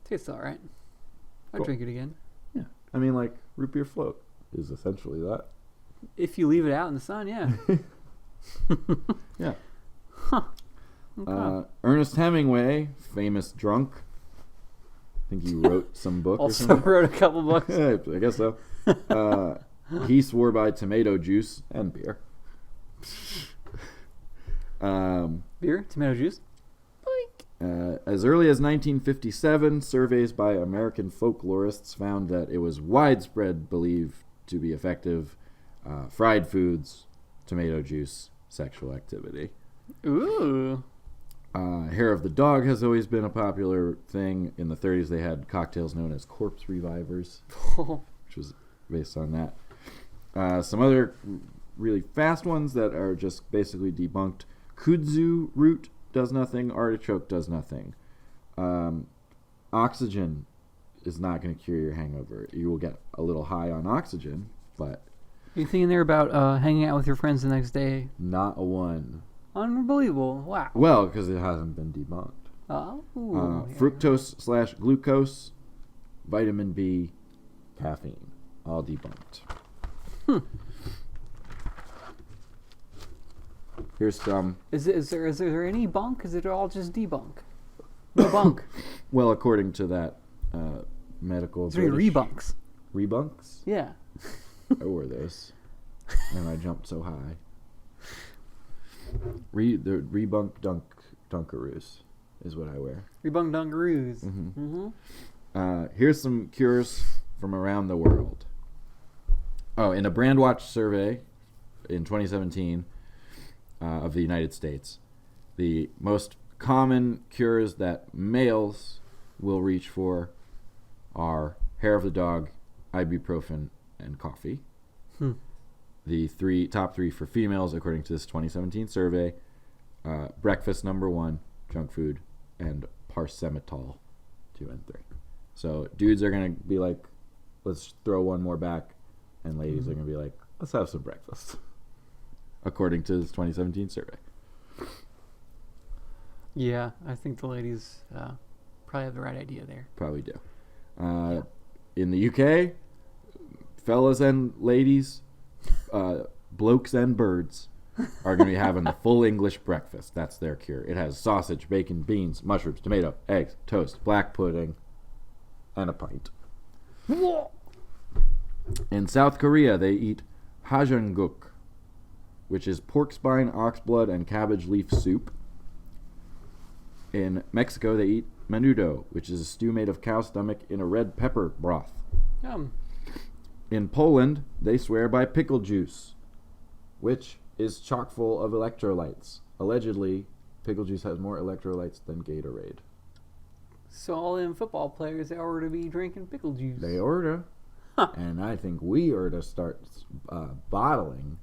Tastes all right. I'd drink it again. Yeah. I mean, like, root beer float is essentially that. If you leave it out in the sun, yeah. Yeah. Huh. Okay. Ernest Hemingway, famous drunk. I think he wrote some book or Also something. wrote a couple books. Yeah, I guess so. He swore by tomato juice and beer. Beer? Tomato juice? As early as 1957, surveys by American folklorists found that it was widespread believed to be effective. Fried foods, tomato juice, sexual activity. Ooh. Hair of the dog has always been a popular thing. In the 30s, they had cocktails known as corpse revivers, which was based on that. Some other really fast ones that are just basically debunked. Kudzu root does nothing. Artichoke does nothing. Oxygen is not going to cure your hangover. You will get a little high on oxygen, but... Anything in there about hanging out with your friends the next day? Not a one. Unbelievable. Wow. Well, because it hasn't been debunked. Oh. Fructose/glucose, vitamin B, caffeine, all debunked. Here's some. Is there any bunk? Is it all just debunk? No bunk. Well, according to that medical. Is there any rebunks? Rebunks? Yeah. I wore this, and I jumped so high. The rebunk dunkaroos is what I wear. Rebunk dunkaroos. Here's some cures from around the world. Oh, in a Brandwatch survey in 2017 of the United States, the most common cures that males will reach for are hair of the dog, ibuprofen, and coffee. The top three for females, according to this 2017 survey, breakfast number 1, junk food, and parsemitol 2 and 3. So dudes are going to be like, let's throw one more back, and ladies are going to be like, let's have some breakfast, according to this 2017 survey. Yeah, I think the ladies probably have the right idea there. Probably do. In the UK, fellas and ladies, blokes and birds are going to be having the full English breakfast. That's their cure. It has sausage, bacon, beans, mushrooms, tomato, eggs, toast, black pudding, and a pint. In South Korea, they eat hajanguk, which is pork spine, ox blood, and cabbage leaf soup. In Mexico, they eat menudo, which is a stew made of cow stomach in a red pepper broth. Yum. In Poland, they swear by pickle juice, which is chock full of electrolytes. Allegedly, pickle juice has more electrolytes than Gatorade. So all them football players, they ought to be drinking pickle juice. They order. And I think we are to start bottling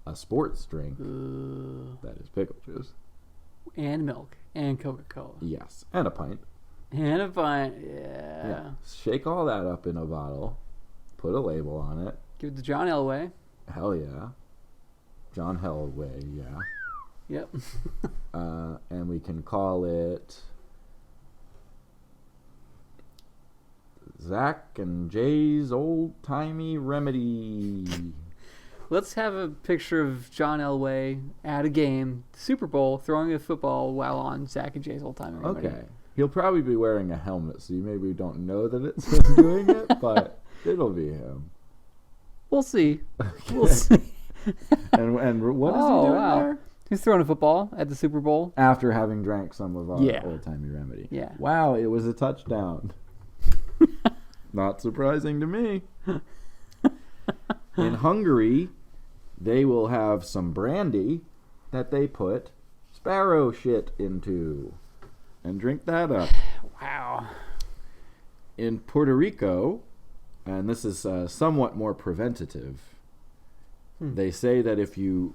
a sports drink that is pickle juice. And milk. And Coca-Cola. Yes. And a pint. And a pint. Yeah. Shake all that up in a bottle. Put a label on it. Give it to John Elway. Hell yeah. John Hellway, yeah. Yep. And we can call it Zach and Jay's Old-Timey Remedy. Let's have a picture of John Elway at a game, Super Bowl, throwing a football while on Zach and Jay's Old-Timey Remedy. Okay. He'll probably be wearing a helmet, so you maybe don't know that it's him doing it, but it'll be him. We'll see. Okay. We'll see. And what is he doing there? He's throwing a football at the Super Bowl. After having drank some of our Old-Timey Remedy. Yeah. Wow, it was a touchdown. Not surprising to me. In Hungary, they will have some brandy that they put sparrow shit into and drink that up. Wow. In Puerto Rico, and this is somewhat more preventative, they say that if you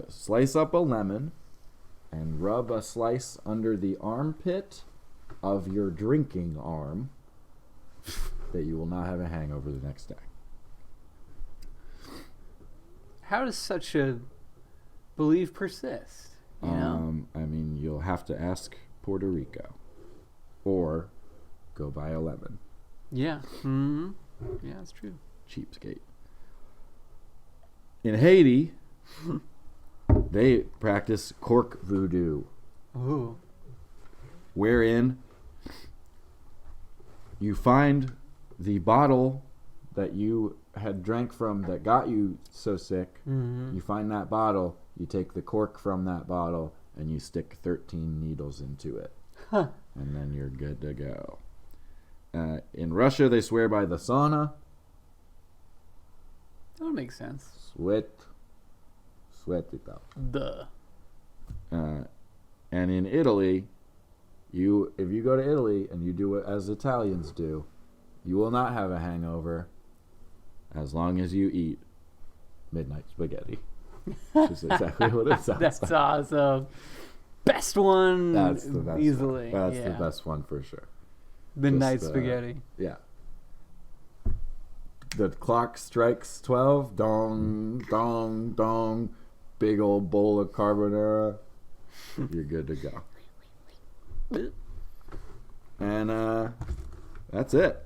slice up a lemon and rub a slice under the armpit of your drinking arm, that you will not have a hangover the next day. How does such a belief persist? You know? I mean, you'll have to ask Puerto Rico, or go buy a lemon. Yeah. Mm-hmm. Yeah, that's true. Cheapskate. In Haiti, they practice cork voodoo. Ooh. Wherein you find the bottle that you had drank from that got you so sick. Mm-hmm. You find that bottle, you take the cork from that bottle, and you stick 13 needles into it. Huh. And then you're good to go. In Russia, they swear by the sauna. That would make sense. Sweat it out. Duh. And in Italy, if you go to Italy and you do it as Italians do, you will not have a hangover as long as you eat midnight spaghetti. Which is exactly what it sounds That's like. awesome. Best one. That's the best easily. one. That's yeah. the best one for sure. Midnight Just, spaghetti. Yeah. The clock strikes 12. Dong, dong, dong. Big old bowl of carbonara. You're good to go. And that's it.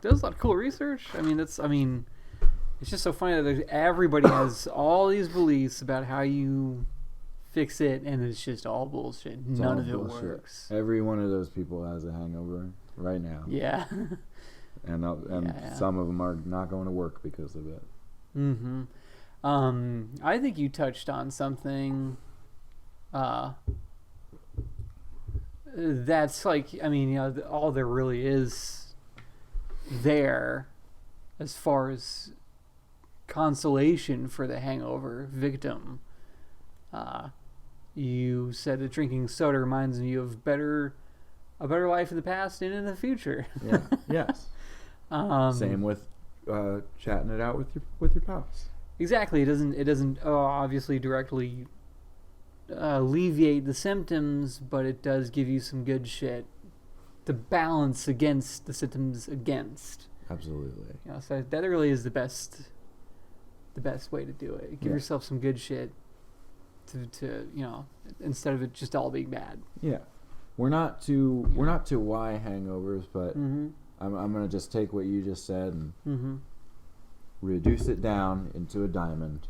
There's a lot of cool research. It's just so funny that everybody has all these beliefs about how you fix it, and it's just all bullshit. It's None all of it bullshit. works. Every one of those people has a hangover right now. Yeah. And Yeah. some of them are not going to work because of it. Mm-hmm. I think you touched on something that's like, all there really is there as far as consolation for the hangover victim. You said that drinking soda reminds you of a better life in the past and in the future. Yeah. Yes. Same with chatting it out with your pals. Exactly. It doesn't obviously directly alleviate the symptoms, but it does give you some good shit to balance against the symptoms against. Absolutely. So that really is the best way to do it. Give yourself some good shit to instead of it just all being bad. Yeah. We're not to why hangovers, but Mm-hmm. I'm gonna just take what you just said and Mm-hmm. reduce it down into a diamond.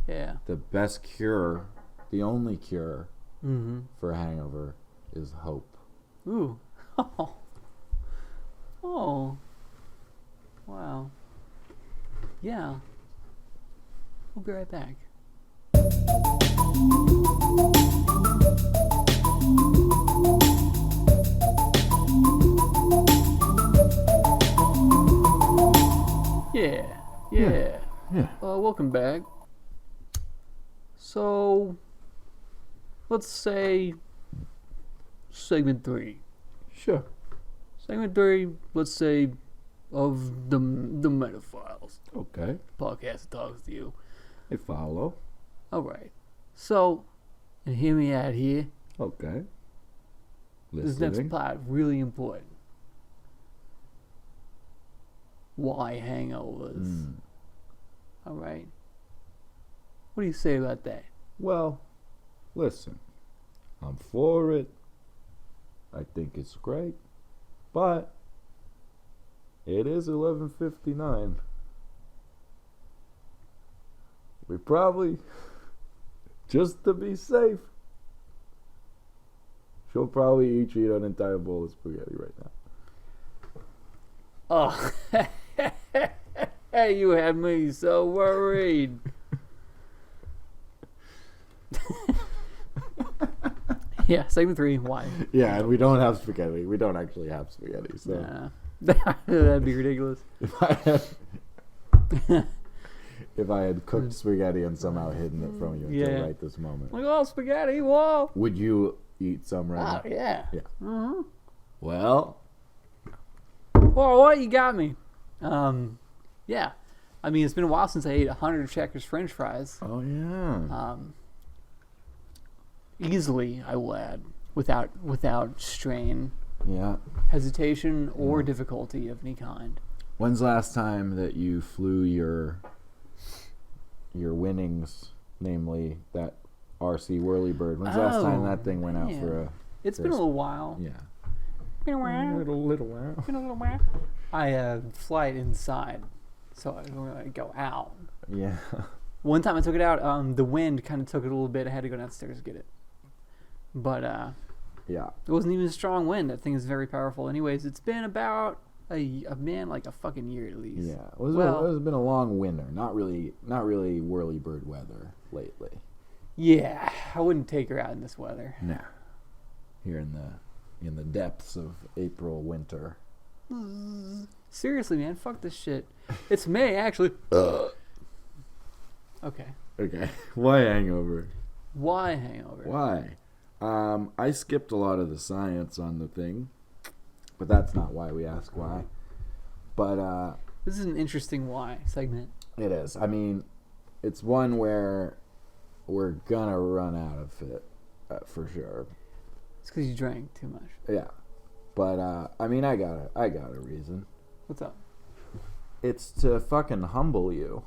Yeah. The best cure, the only cure Mm-hmm. for a hangover is hope. Ooh. Oh. Oh. Wow. Yeah. We'll be right back. Yeah. Welcome back. So, let's say segment 3. Sure. Segment 3, let's say, of the Metaphiles. Okay. Podcast that talks to you. I follow. Alright. So, and hear me out here. Okay. This next Listening. part really important. Why hangovers? Alright. What do you say about that? Well, listen. I'm for it. I think it's great. But it is 11:59. We probably, just to be safe, she'll probably eat an entire bowl of spaghetti right now. Oh, you had me so worried. Yeah, segment 3, why? Yeah, and we don't have spaghetti. We don't actually have spaghetti. So Nah. That'd be ridiculous. If I had cooked spaghetti and somehow hidden it from you until right this moment. Like, oh, spaghetti, whoa. Would you eat some right now? Yeah. Yeah. Mm-hmm. Well, what? You got me. Yeah. I mean, it's been a while since I ate 100 Checkers French fries. Oh, yeah. Easily, I will add, without strain, hesitation, or difficulty of any kind. When's the last time that you flew your winnings, namely that RC Whirlybird? When's the last time that thing went out for a... It's been a little while. Yeah. Been a while. Little while. Been a little while. I fly it inside, so I don't really go out. Yeah. One time I took it out, the wind kind of took it a little bit. I had to go downstairs to get it. But yeah, it wasn't even a strong wind. That thing is very powerful. Anyways, it's been about a fucking year at least. Yeah, it's been a long winter. Not really Whirlybird weather lately. Yeah, I wouldn't take her out in this weather. No, here in the depths of April winter. Seriously, man, fuck this shit. It's May, actually. Okay. Why hangover? Why hangover? Why? I skipped a lot of the science on the thing, but that's not why we ask why. But this is an interesting why segment. It is. I mean, it's one where we're gonna run out of it for sure. It's because you drank too much. Yeah, but I mean, I got a reason. What's up? It's to fucking humble you,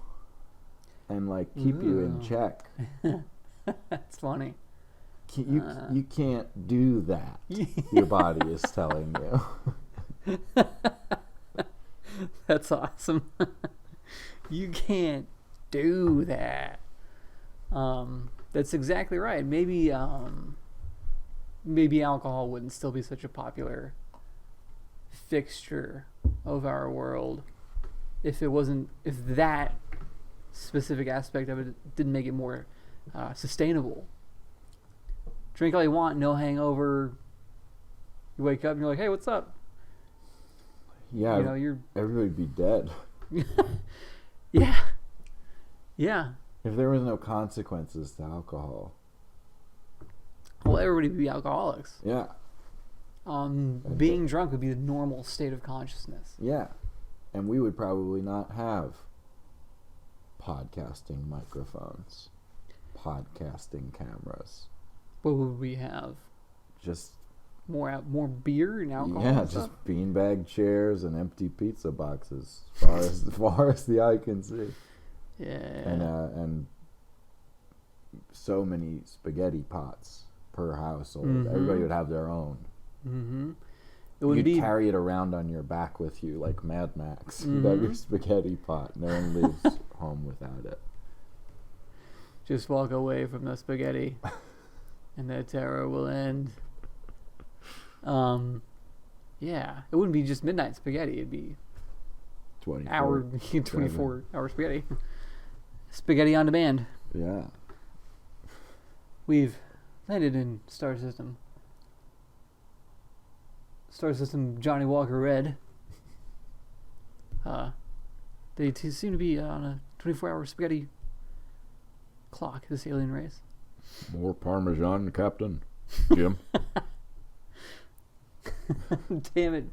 and like keep you in check. That's funny. You can't do that. Your body is telling you. That's awesome. You can't do that. That's exactly right. Maybe alcohol wouldn't still be such a popular fixture of our world if that specific aspect of it didn't make it more sustainable. Drink all you want, no hangover. You wake up and you're like, hey, what's up? Yeah, everybody'd be dead. Yeah. Yeah. If there was no consequences to alcohol. Well, everybody would be alcoholics. Yeah. Being drunk would be the normal state of consciousness. Yeah. And we would probably not have podcasting microphones, podcasting cameras. What would we have? Just more beer and alcohol. Yeah, and just stuff? beanbag chairs and empty pizza boxes, as far as the eye can see. Yeah. And so many spaghetti pots per household. Mm-hmm. Everybody would have their own. Mm-hmm. You'd carry it around on your back with you like Mad Max. Mm-hmm. You'd have your spaghetti pot. No one leaves home without it. Just walk away from the spaghetti. And the terror will end. Yeah, it wouldn't be just midnight spaghetti. It'd be 24-hour spaghetti. Spaghetti on demand. Yeah. We've landed in Star System. Star System Johnny Walker Red. They seem to be on a 24-hour spaghetti clock, this alien race. More Parmesan, Captain. Jim. Damn it.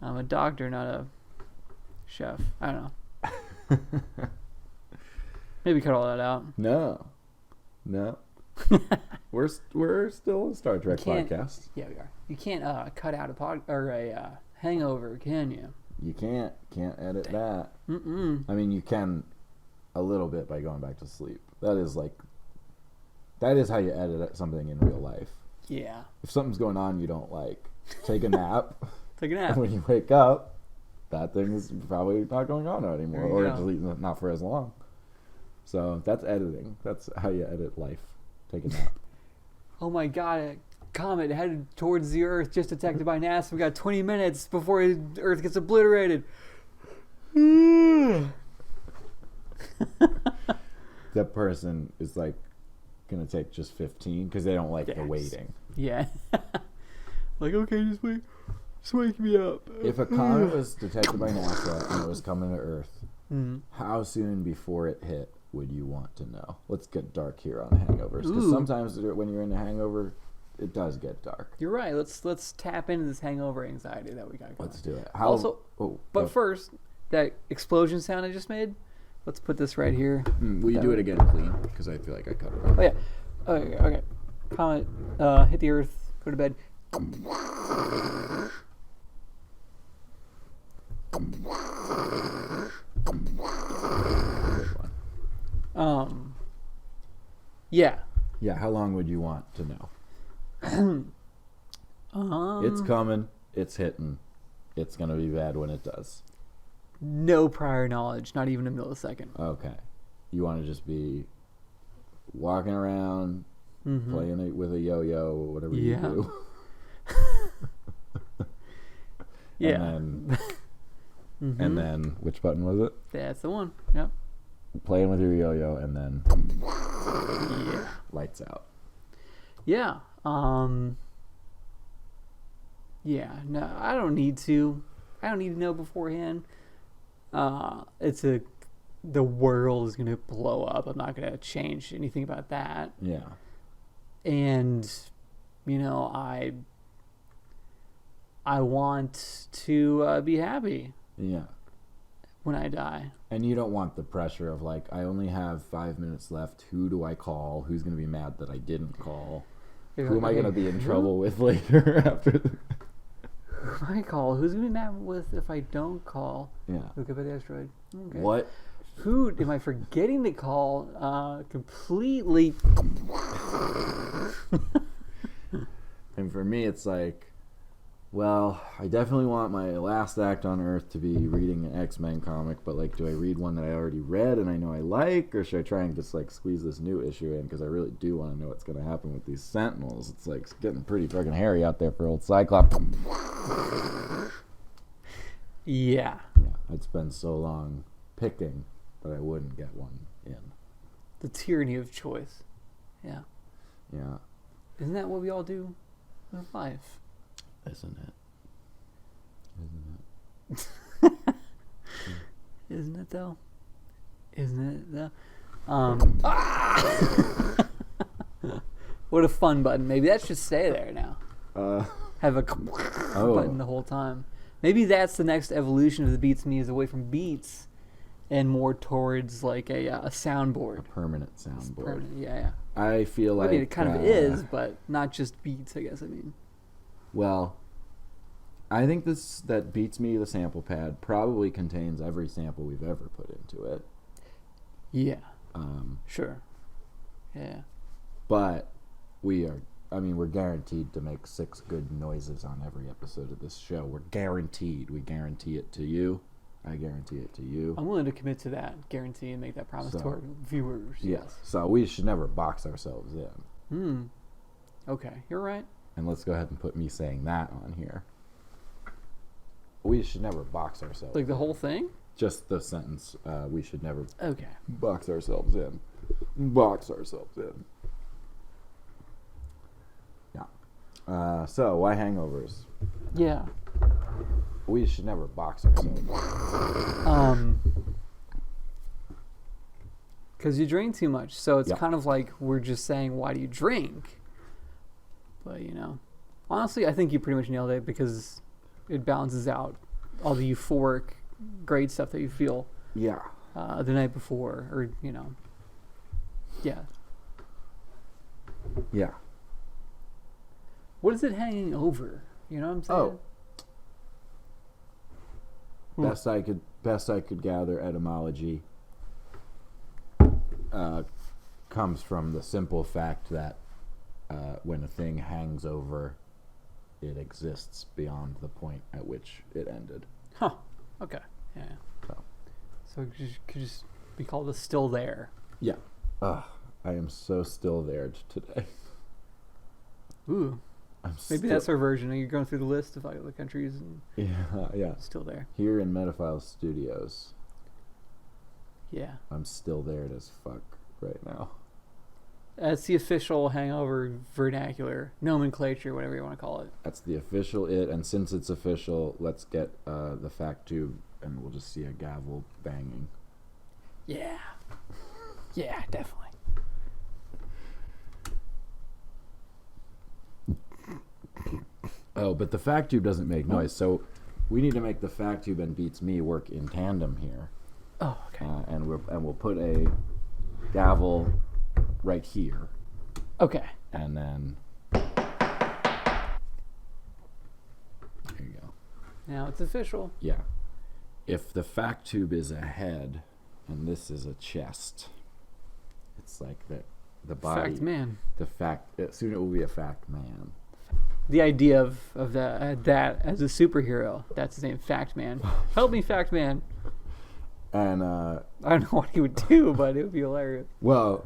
I'm a doctor, not a chef. I don't know. Maybe cut all that out. No. We're still a Star Trek podcast. Yeah, we are. You can't cut out a hangover, can you? You can't edit that. Mm-mm. I mean, you can a little bit by going back to sleep. That is how you edit something in real life. Yeah. If something's going on you don't like, take a nap. Take a nap. And when you wake up, that thing's probably not going on anymore, or at least not for as long. So that's editing. That's how you edit life. Take a nap. Oh my God! A comet headed towards the Earth, just detected by NASA. We got 20 minutes before the Earth gets obliterated. That person is like gonna take just 15 because they don't like the waiting. Yeah. Like, okay, just wake me up. If a comet was detected by NASA and it was coming to Earth, How soon before it hit would you want to know? Let's get dark here on Hangovers, because sometimes when you're in a hangover, it does get dark. You're right. Let's tap into this hangover anxiety that we got going. Let's do it. First, that explosion sound I just made. Let's put this right here. Will you do it again clean? Because I feel like I cut it off. Oh yeah. Okay. Comet hit the earth. Go to bed. Yeah. Yeah. How long would you want to know? It's coming. It's hitting. It's gonna be bad when it does. No prior knowledge, not even a millisecond. Okay. You want to just be walking around, playing it with a yo-yo, or whatever you do. Yeah. And then, which button was it? That's the one. Yep. Playing with your yo-yo, and then lights out. Yeah. Yeah. No, I don't need to. I don't need to know beforehand. The world is going to blow up. I'm not going to change anything about that. Yeah. And, I want to be happy. Yeah. When I die. And you don't want the pressure of like, I only have 5 minutes left. Who do I call? Who's going to be mad that I didn't call? Who am I going to be in trouble with later after? Who am I call? Who's going to be mad with if I don't call? Yeah. Look up at the asteroid. Okay. What? Who am I forgetting to call? Completely. And for me, it's like, well, I definitely want my last act on Earth to be reading an X-Men comic, but like, do I read one that I already read and I know I like, or should I try and just like squeeze this new issue in, because I really do want to know what's going to happen with these Sentinels. It's like getting pretty fucking hairy out there for old Cyclops. Yeah. I'd spend so long picking, but I wouldn't get one in. The tyranny of choice. Yeah. Yeah. Isn't that what we all do in life? Isn't it? Isn't it though? What a fun button. Maybe that should stay there now. Have a button the whole time. Maybe that's the next evolution of the Beats Me, is away from beats and more towards like a soundboard. A permanent soundboard. Yeah. I feel like... I mean, it kind of is, but not just beats, I guess. Well, I think that Beats Me, the sample pad, probably contains every sample we've ever put into it. Yeah. Sure. Yeah. But we're guaranteed to make 6 good noises on every episode of this show. We're guaranteed. We guarantee it to you. I guarantee it to you. I'm willing to commit to that guarantee and make that promise to our viewers. Yes. So we should never box ourselves in. Okay. You're right. And let's go ahead and put me saying that on here. We should never box ourselves in. Like the whole thing? Just the sentence. We should never box ourselves in. Box ourselves in. Yeah. So, why hangovers? Yeah. We should never box ourselves. Because you drink too much. So it's kind of like we're just saying, why do you drink? But, honestly, I think you pretty much nailed it, because it balances out all the euphoric, great stuff that you feel the night before, or, Yeah. Yeah. What is it hanging over? You know what I'm saying? Best I could gather, etymology comes from the simple fact that when a thing hangs over, it exists beyond the point at which it ended. Huh. Okay. Yeah. So it could just be called a still there. Yeah. I am so still there today. Ooh. Maybe that's our version. You're going through the list of all the countries and still there. Here in Metaphile Studios. Yeah. I'm still there as fuck right now. That's the official Hangover vernacular, nomenclature, whatever you want to call it. That's the official it, and since it's official, let's get the fact tube and we'll just see a gavel banging. Yeah. Yeah, definitely. Oh, but the fact tube doesn't make noise, so we need to make the fact tube and Beats Me work in tandem here. Oh, okay. And we'll put a gavel right here. Okay. And then there you go. Now it's official. Yeah. If the fact tube is a head and this is a chest, it's like the body. Fact man. Soon it will be a fact man. The idea of that as a superhero, that's his name, Fact Man. Help me, Fact Man. And I don't know what he would do, but it would be hilarious. well,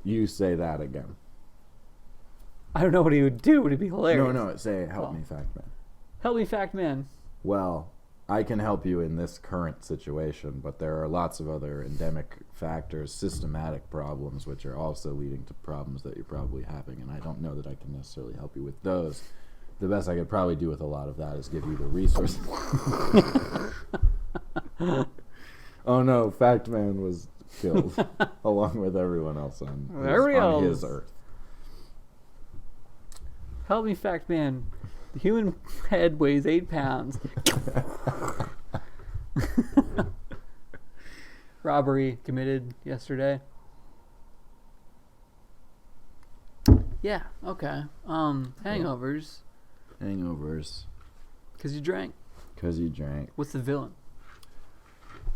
you say that again. I don't know what he would do, but it'd be hilarious. No, say help me, fact man. Help me, Fact Man. Well, I can help you in this current situation, but there are lots of other endemic factors, systematic problems, which are also leading to problems that you're probably having, and I don't know that I can necessarily help you with those. The best I could probably do with a lot of that is give you the resources. Oh no, Fact Man was killed, along with everyone else on his Earth. Help me, Fact Man. The human head weighs 8 pounds. Robbery committed yesterday. Yeah, okay. Hangovers. Hangovers. Because you drank. Because you drank. What's the villain?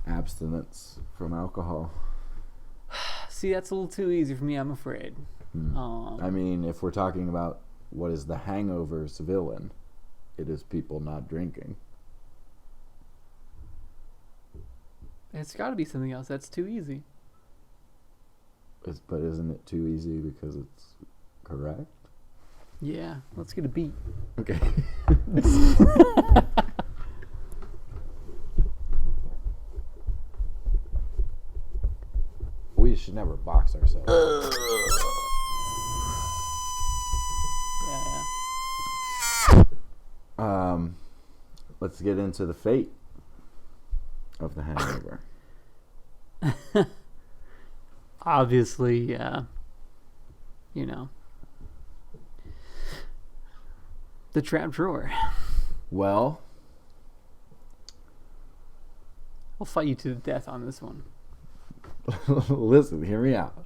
Abstinence from alcohol. See, that's a little too easy for me, I'm afraid. I mean, if we're talking about what is the hangover's villain, it is people not drinking. It's got to be something else. That's too easy. But isn't it too easy because it's correct? Yeah, let's get a beat. Okay. We should never box ourselves. Let's get into the fate of the hangover. Obviously, yeah. You know. The trap drawer. Well, I'll fight you to the death on this one. listen, hear me out.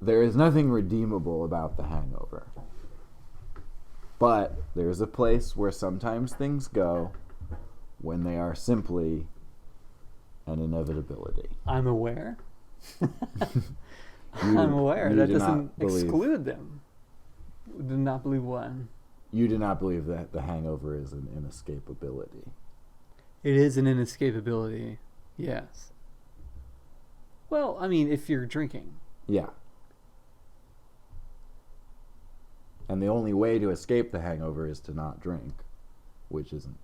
There is nothing redeemable about the hangover. But there's a place where sometimes things go when they are simply an inevitability. I'm aware. I'm aware. That doesn't exclude them. Do not believe what? You do not believe that the hangover is an inescapability. It is an inescapability, yes. Well, I mean, if you're drinking. Yeah. And the only way to escape the hangover is to not drink, which isn't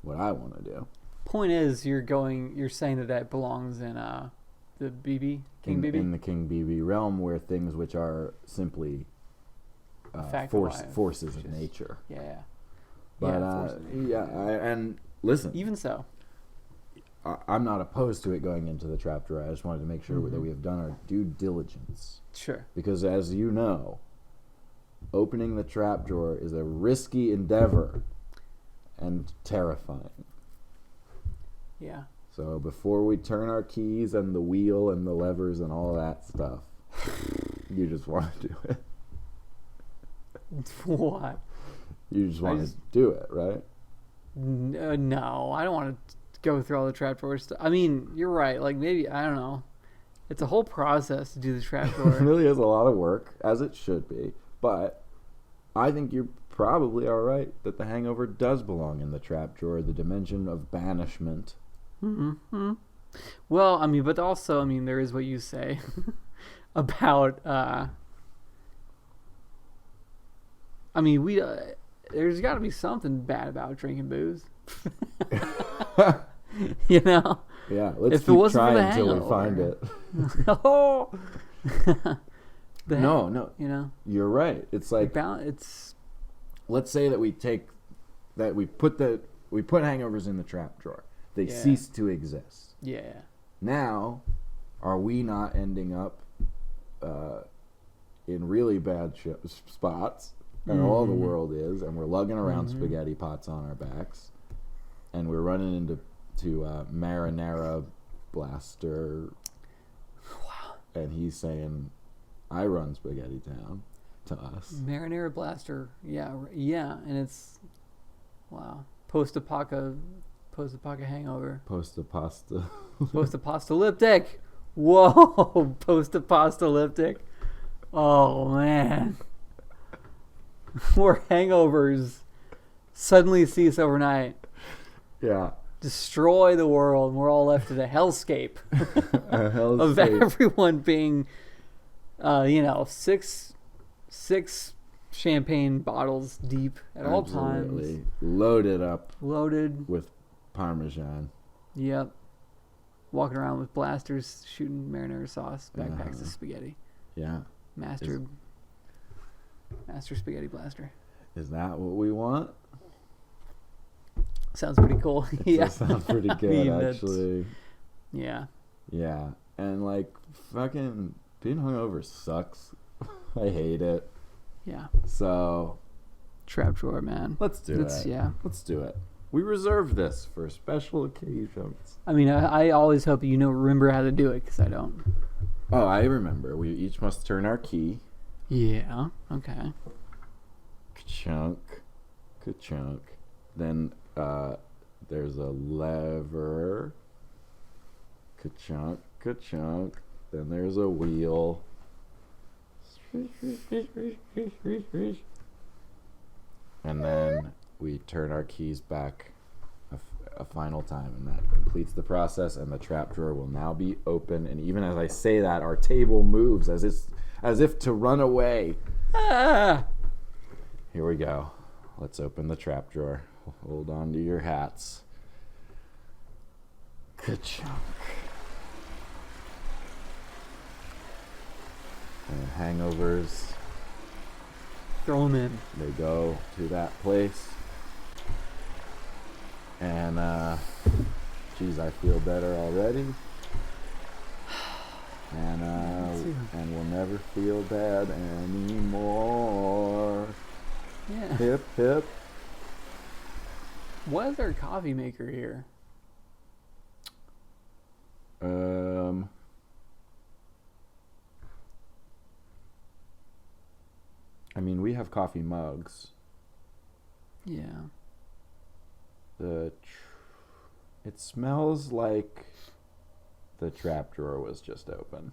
what I want to do. Point is, you're saying that belongs in the BB, King BB? In the King BB realm, where things which are simply forces of nature. Yeah. But, and listen. Even so. I'm not opposed to it going into the trap drawer. I just wanted to make sure that we have done our due diligence. Sure. Because as you know, opening the trap drawer is a risky endeavor and terrifying. Yeah. So before we turn our keys and the wheel and the levers and all that stuff, you just want to do it. What? You just want to do it, right? No, I don't want to go through all the trap drawer stuff. I mean, you're right. Like, maybe, I don't know. It's a whole process to do the trap drawer. It really is a lot of work, as it should be. But I think you're probably all right that the hangover does belong in the trap drawer, the dimension of banishment. Mm-hmm. Well, I mean, but also, I mean, there is what you say about, I mean, there's got to be something bad about drinking booze. You know? Yeah, let's keep trying until we find it. Oh! No. You know? You're right. It's like, let's say that we put the we put hangovers in the trap drawer. They cease to exist. Yeah. Now, are we not ending up in really bad spots? And all the world is, and we're lugging around spaghetti pots on our backs, and we're running into Marinara Blaster. Wow. And he's saying, I run Spaghetti Town to us. Marinara Blaster. Yeah. And it's, wow. Post-apoca hangover. Post-apocalyptic. Whoa. Post-apocalyptic. Oh, man. More hangovers suddenly cease overnight. Yeah. Destroy the world, and we're all left to the hellscape of everyone being, six champagne bottles deep at all times. Loaded up. Loaded. With Parmesan. Yep. Walking around with blasters, shooting marinara sauce, backpacks of spaghetti. Yeah. Master Spaghetti Blaster. Is that what we want? Sounds pretty cool. Yeah. Sounds pretty good, actually. Yeah. Yeah. And, like, fucking being hungover sucks. I hate it. Yeah. So. Trap drawer, man. Let's do it. Yeah. Let's do it. We reserve this for special occasions. I mean, I always hope remember how to do it, because I don't. Oh, I remember. We each must turn our key. Yeah. Okay. Ka-chunk. Then there's a lever. Ka-chunk. Then there's a wheel. And then we turn our keys back a final time, and that completes the process, and the trap drawer will now be open. And even as I say that, our table moves as if to run away. Ah! Here we go. Let's open the trap drawer. Hold on to your hats. Ka-chunk. And hangovers. Throw them in. They go to that place. And, geez, I feel better already. And we'll never feel bad anymore. Yeah. Hip, hip. Why is there a coffee maker here? I mean, we have coffee mugs. Yeah. It smells like the trap drawer was just open.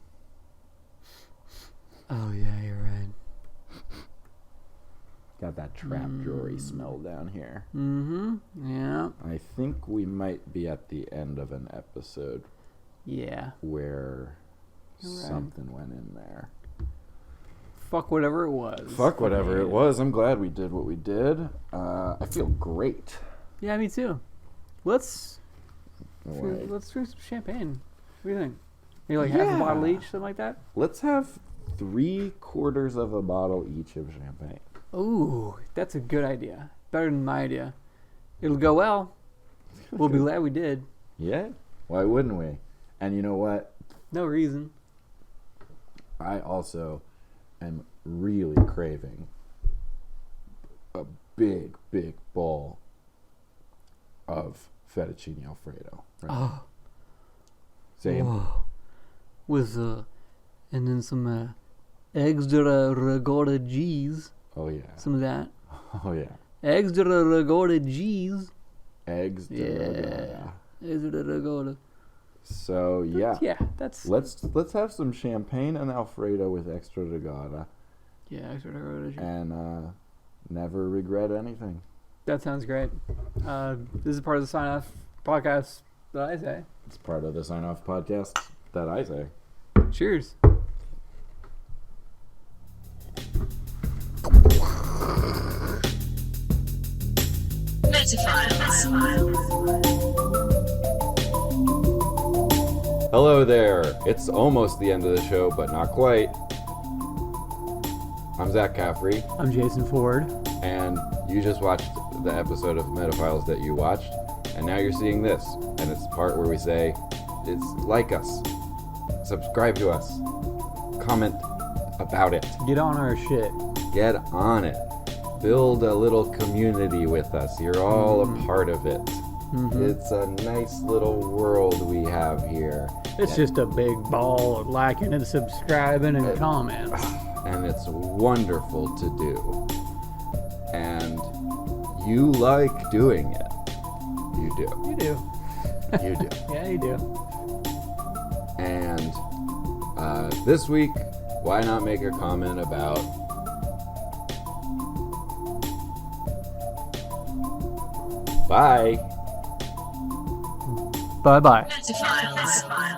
Oh, yeah, you're right. Got that trap drawer-y smell down here. Mm-hmm. Yeah. I think we might be at the end of an episode. Yeah. Where something went in there. Fuck whatever it was. Fuck whatever it was. I'm glad we did what we did. I feel great. Yeah, me too. Let's drink some champagne. What do you think? Maybe like half a bottle each, something like that? Let's have 3/4 of a bottle each of champagne. Ooh, that's a good idea. Better than my idea. It'll go well. We'll be glad we did. Yeah. Why wouldn't we? And you know what? No reason. I also am really craving a big bowl of fettuccine Alfredo. Right? Oh. Same. Whoa. With and then some eggs de la ricotta cheese. Oh yeah. Some of that. Oh yeah. Eggs de la ricotta cheese. Eggs de ricotta. Eggs de la ricotta. So yeah. Yeah, that's. Let's have some champagne and Alfredo with extra ricotta. Yeah, extra ricotta. And never regret anything. That sounds great. This is part of the Sign Off podcast that I say. It's part of the Sign Off podcast that I say. Cheers. Hello there. It's almost the end of the show, but not quite. I'm Zach Caffrey. I'm Jason Ford. And you just watched the episode of Metaphiles that you watched, and now you're seeing this, and it's the part where we say, it's like us, subscribe to us, comment about it. Get on our shit. Get on it. Build a little community with us. You're all a part of it. It's a nice little world we have here. It's just a big ball of liking and subscribing and comments. And it's wonderful to do. And you like doing it. You do. You do. You do. Yeah, you do. And this week, why not make a comment about bye. Bye-bye. Metaphiles.